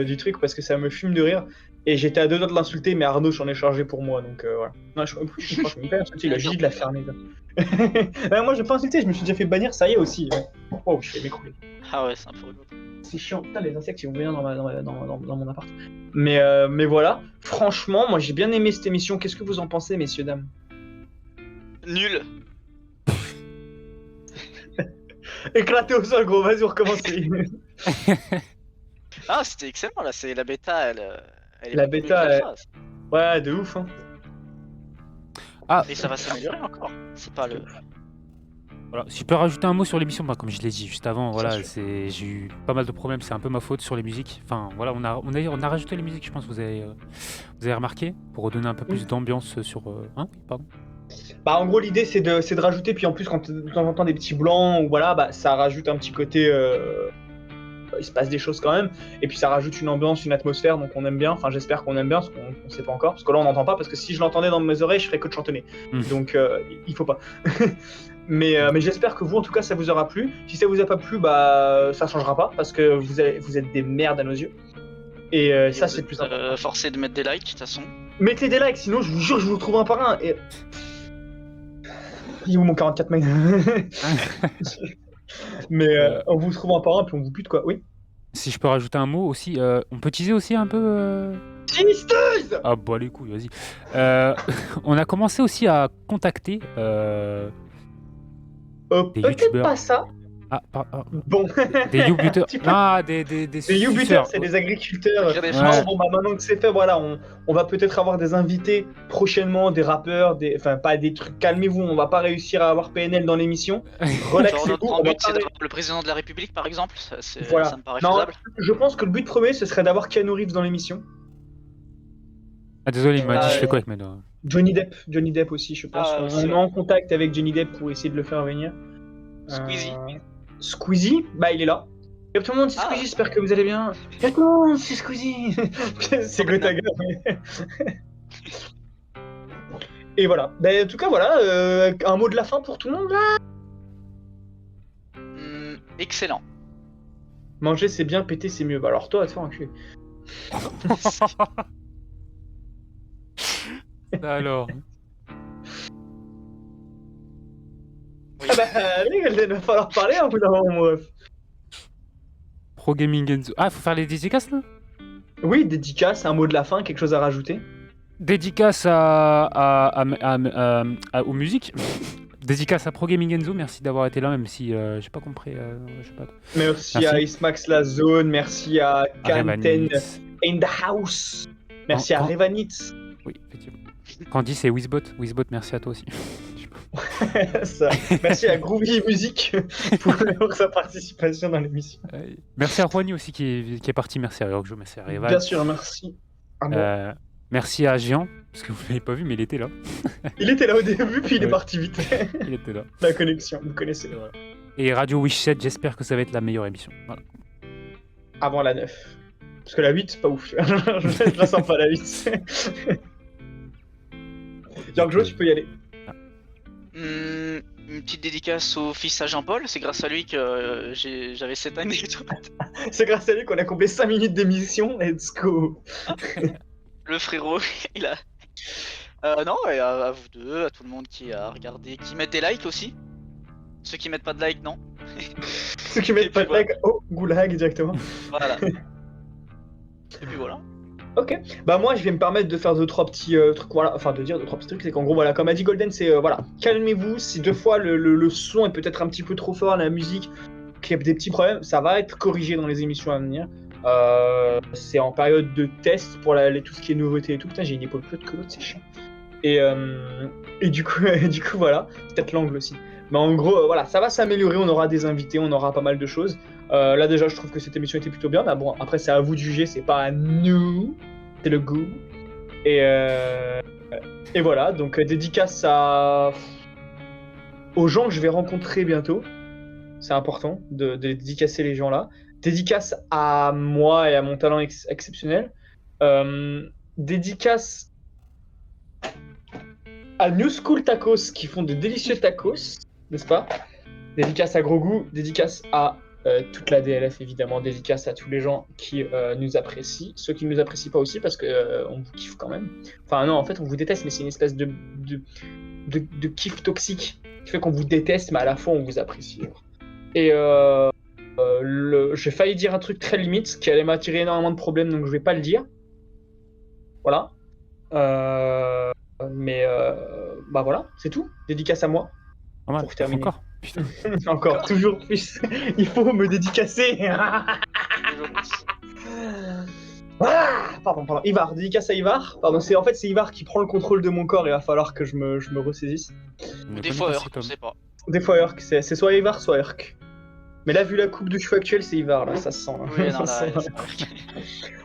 du truc parce que ça me fume de rire. Et j'étais à 2 doigts de l'insulter, mais Arnaud j'en ai chargé pour moi, donc voilà. Non, je me pas insulté, il a juste de la fermer. Moi je vais pas insulter, je me suis déjà fait bannir, ça y est aussi. Oh, je vais m'écrouler. Ah ouais, c'est un peu rigolo. C'est chiant, putain, les insectes ils vont venir dans mon appart. Mais voilà, franchement, moi j'ai bien aimé cette émission. Qu'est-ce que vous en pensez, messieurs, dames? Nul. Éclaté au sol, gros, vas-y, on recommence. Ah, c'était excellent là, c'est la bêta, elle est La beaucoup mieux bêta, que la elle- phase. Ouais, de ouf, hein. Ah, Et ça va s'améliorer encore. C'est pas le. voilà. Si je peux rajouter un mot sur l'émission, bah, comme je l'ai dit juste avant, voilà, Bien sûr. j'ai eu pas mal de problèmes, c'est un peu ma faute sur les musiques. Enfin, voilà, on a rajouté les musiques, je pense que vous avez remarqué, pour redonner un peu plus d'ambiance sur. Hein, pardon. Bah, en gros, l'idée c'est de rajouter, puis en plus, quand de temps en temps des petits blancs, ou voilà, bah, ça rajoute un petit côté. Il se passe des choses quand même, et puis ça rajoute une ambiance, une atmosphère, donc on aime bien. Enfin, j'espère qu'on aime bien, parce qu'on sait pas encore, parce que là on n'entend pas, parce que si je l'entendais dans mes oreilles, je ferais que de chantonner. Donc il faut pas. mais j'espère que vous, en tout cas, ça vous aura plu. Si ça vous a pas plu, bah ça changera pas, parce que vous êtes des merdes à nos yeux. Et ça, c'est le plus important. Forcé de mettre des likes, de toute façon. Mettez des likes, sinon je vous jure, je vous retrouve un par un. Et... Il est où mon 44 mec? Mais on vous trouve un par un, puis on vous bute quoi, oui. Si je peux rajouter un mot aussi, on peut teaser aussi un peu. Sinisteuse. Ah bah les couilles, vas-y. On a commencé aussi à contacter des Peut-être youtubeurs. pas ça. Bon. Des youtubeurs. Tu peux- Ah, des youtubeurs, c'est des agriculteurs. Écrire des Ouais. phrases. Bon, bah maintenant que c'est fait, voilà, on va peut-être avoir des invités prochainement, des rappeurs, enfin pas des trucs. Calmez-vous, on va pas réussir à avoir PNL dans l'émission. Genre, Relaxez-vous. notre on grand va but, c'est parler- d'avoir le président de la République, par exemple. Voilà. Ça me paraît Non, faisable. je pense que le but premier, ce serait d'avoir Keanu Reeves dans l'émission. Ah désolé, il m'a dit je fais Ouais. quoi avec mes doigts. Johnny Depp aussi, je pense. Ah, On c'est est vrai. en contact avec Johnny Depp pour essayer de le faire venir. Squeezie. Squeezie, bah il est là. Y'a tout le monde, c'est Ah. Squeezie, j'espère que vous allez bien. Y'a tout le monde, c'est Squeezie. C'est Gotaga. Et voilà. Bah, en tout cas, voilà. Un mot de la fin pour tout le monde là. Excellent. Manger c'est bien, péter c'est mieux. Bah alors toi, va te faire enculer. Alors. Ah bah allez, il va falloir parler un bout d'un moment, mon ref. Pro Gaming Enzo. Ah, faut faire les dédicaces là? Oui, dédicace, un mot de la fin, quelque chose à rajouter. Dédicace aux musiques. Dédicace à Pro Gaming Enzo, merci d'avoir été là, même si j'ai pas compris. Je sais pas. Merci Merci. à Ismax La Zone, merci à Kanten Revanitz. in the house, merci à Quand- Revanitz. Oui, effectivement. Candy, c'est Wizbot. Wizbot, merci à toi aussi. Ça. Merci à Groovy Music pour sa participation dans l'émission. Merci à Juani aussi qui est parti. Merci à Yorkjo, merci à Revan. Bien sûr, merci. À moi. Merci à Géant, parce que vous l'avez pas vu, mais il était là. Il était là au début, puis il est Ouais. parti vite. Il était là. La connexion, vous connaissez. Et Radio Wish 7, j'espère que ça va être la meilleure émission. Voilà. Avant la 9. Parce que la 8, c'est pas ouf. Je la sens pas la 8. Yorkjo, tu peux y aller. Une petite dédicace au fils à Jean-Paul, c'est grâce à lui que j'avais cette année et tout. C'est grâce à lui qu'on a complété 5 minutes d'émission. Let's go. Le frérot, il a. Non, et à vous deux, à tout le monde qui a regardé, qui met des likes aussi. Ceux qui mettent pas de like, non. Ceux qui mettent pas de like, oh, goulag directement. Voilà. Et puis voilà. Ok, bah moi je vais me permettre de faire 2-3 petits trucs, voilà, enfin de dire 2-3 petits trucs, c'est qu'en gros voilà, comme a dit Golden, c'est voilà, calmez-vous, si deux fois le son est peut-être un petit peu trop fort, la musique, qu'il y a des petits problèmes, ça va être corrigé dans les émissions à venir. C'est en période de test pour tout ce qui est nouveauté et tout, putain j'ai une épaule plus haute que l'autre, c'est chiant. Et du coup voilà, c'est peut-être l'angle aussi. Mais en gros, voilà, ça va s'améliorer, on aura des invités, on aura pas mal de choses. Là déjà, je trouve que cette émission était plutôt bien, mais bon, après c'est à vous de juger, c'est pas à nous, c'est le goût. Et voilà, donc dédicace aux gens que je vais rencontrer bientôt. C'est important de dédicacer les gens là. Dédicace à moi et à mon talent exceptionnel. Dédicace à New School Tacos qui font de délicieux tacos, n'est-ce pas? Dédicace à Gros Goût, dédicace à toute la DLF évidemment, dédicace à tous les gens qui nous apprécient, ceux qui ne nous apprécient pas aussi parce que on vous kiffe quand même. Enfin non, en fait on vous déteste, mais c'est une espèce de kiff toxique qui fait qu'on vous déteste, mais à la fois on vous apprécie. Et j'ai failli dire un truc très limite qui allait m'attirer énormément de problèmes, donc je vais pas le dire. Voilà. Mais bah voilà, c'est tout. Dédicace à moi. Pas mal. Pour terminer. Encore. Putain. Encore, toujours plus. Il faut me dédicacer. Pardon. Ivar, dédicace à Ivar. Pardon, c'est Ivar qui prend le contrôle de mon corps. Il va falloir que je me ressaisisse. Des fois, je sais pas. Des fois, Urk, c'est soit Ivar, soit Urk. Mais là, vu la coupe de cheveux actuelle, c'est Ivar, là, ça se sent. Là. Oui, non, Ça là, se sent.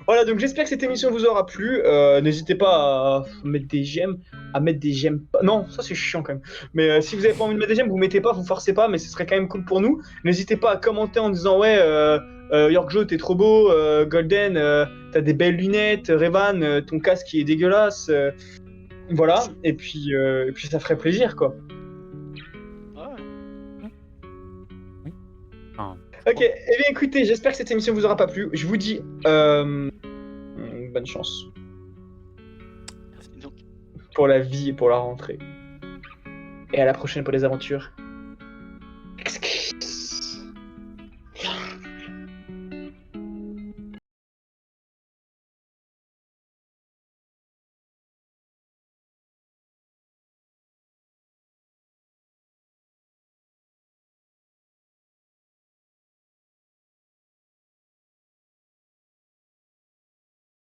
Voilà, donc j'espère que cette émission vous aura plu. N'hésitez pas à mettre des j'aime, pas. Non, ça c'est chiant quand même. Mais si vous avez pas envie de mettre des j'aime, vous mettez pas, vous forcez pas, mais ce serait quand même cool pour nous. N'hésitez pas à commenter en disant ouais, Yorkjo, t'es trop beau, Golden, t'as des belles lunettes, Revan, ton casque il est dégueulasse. Voilà, et puis ça ferait plaisir quoi. Ok, eh bien écoutez, j'espère que cette émission vous aura pas plu. Je vous dis bonne chance Merci donc. pour la vie et pour la rentrée. Et à la prochaine pour les aventures.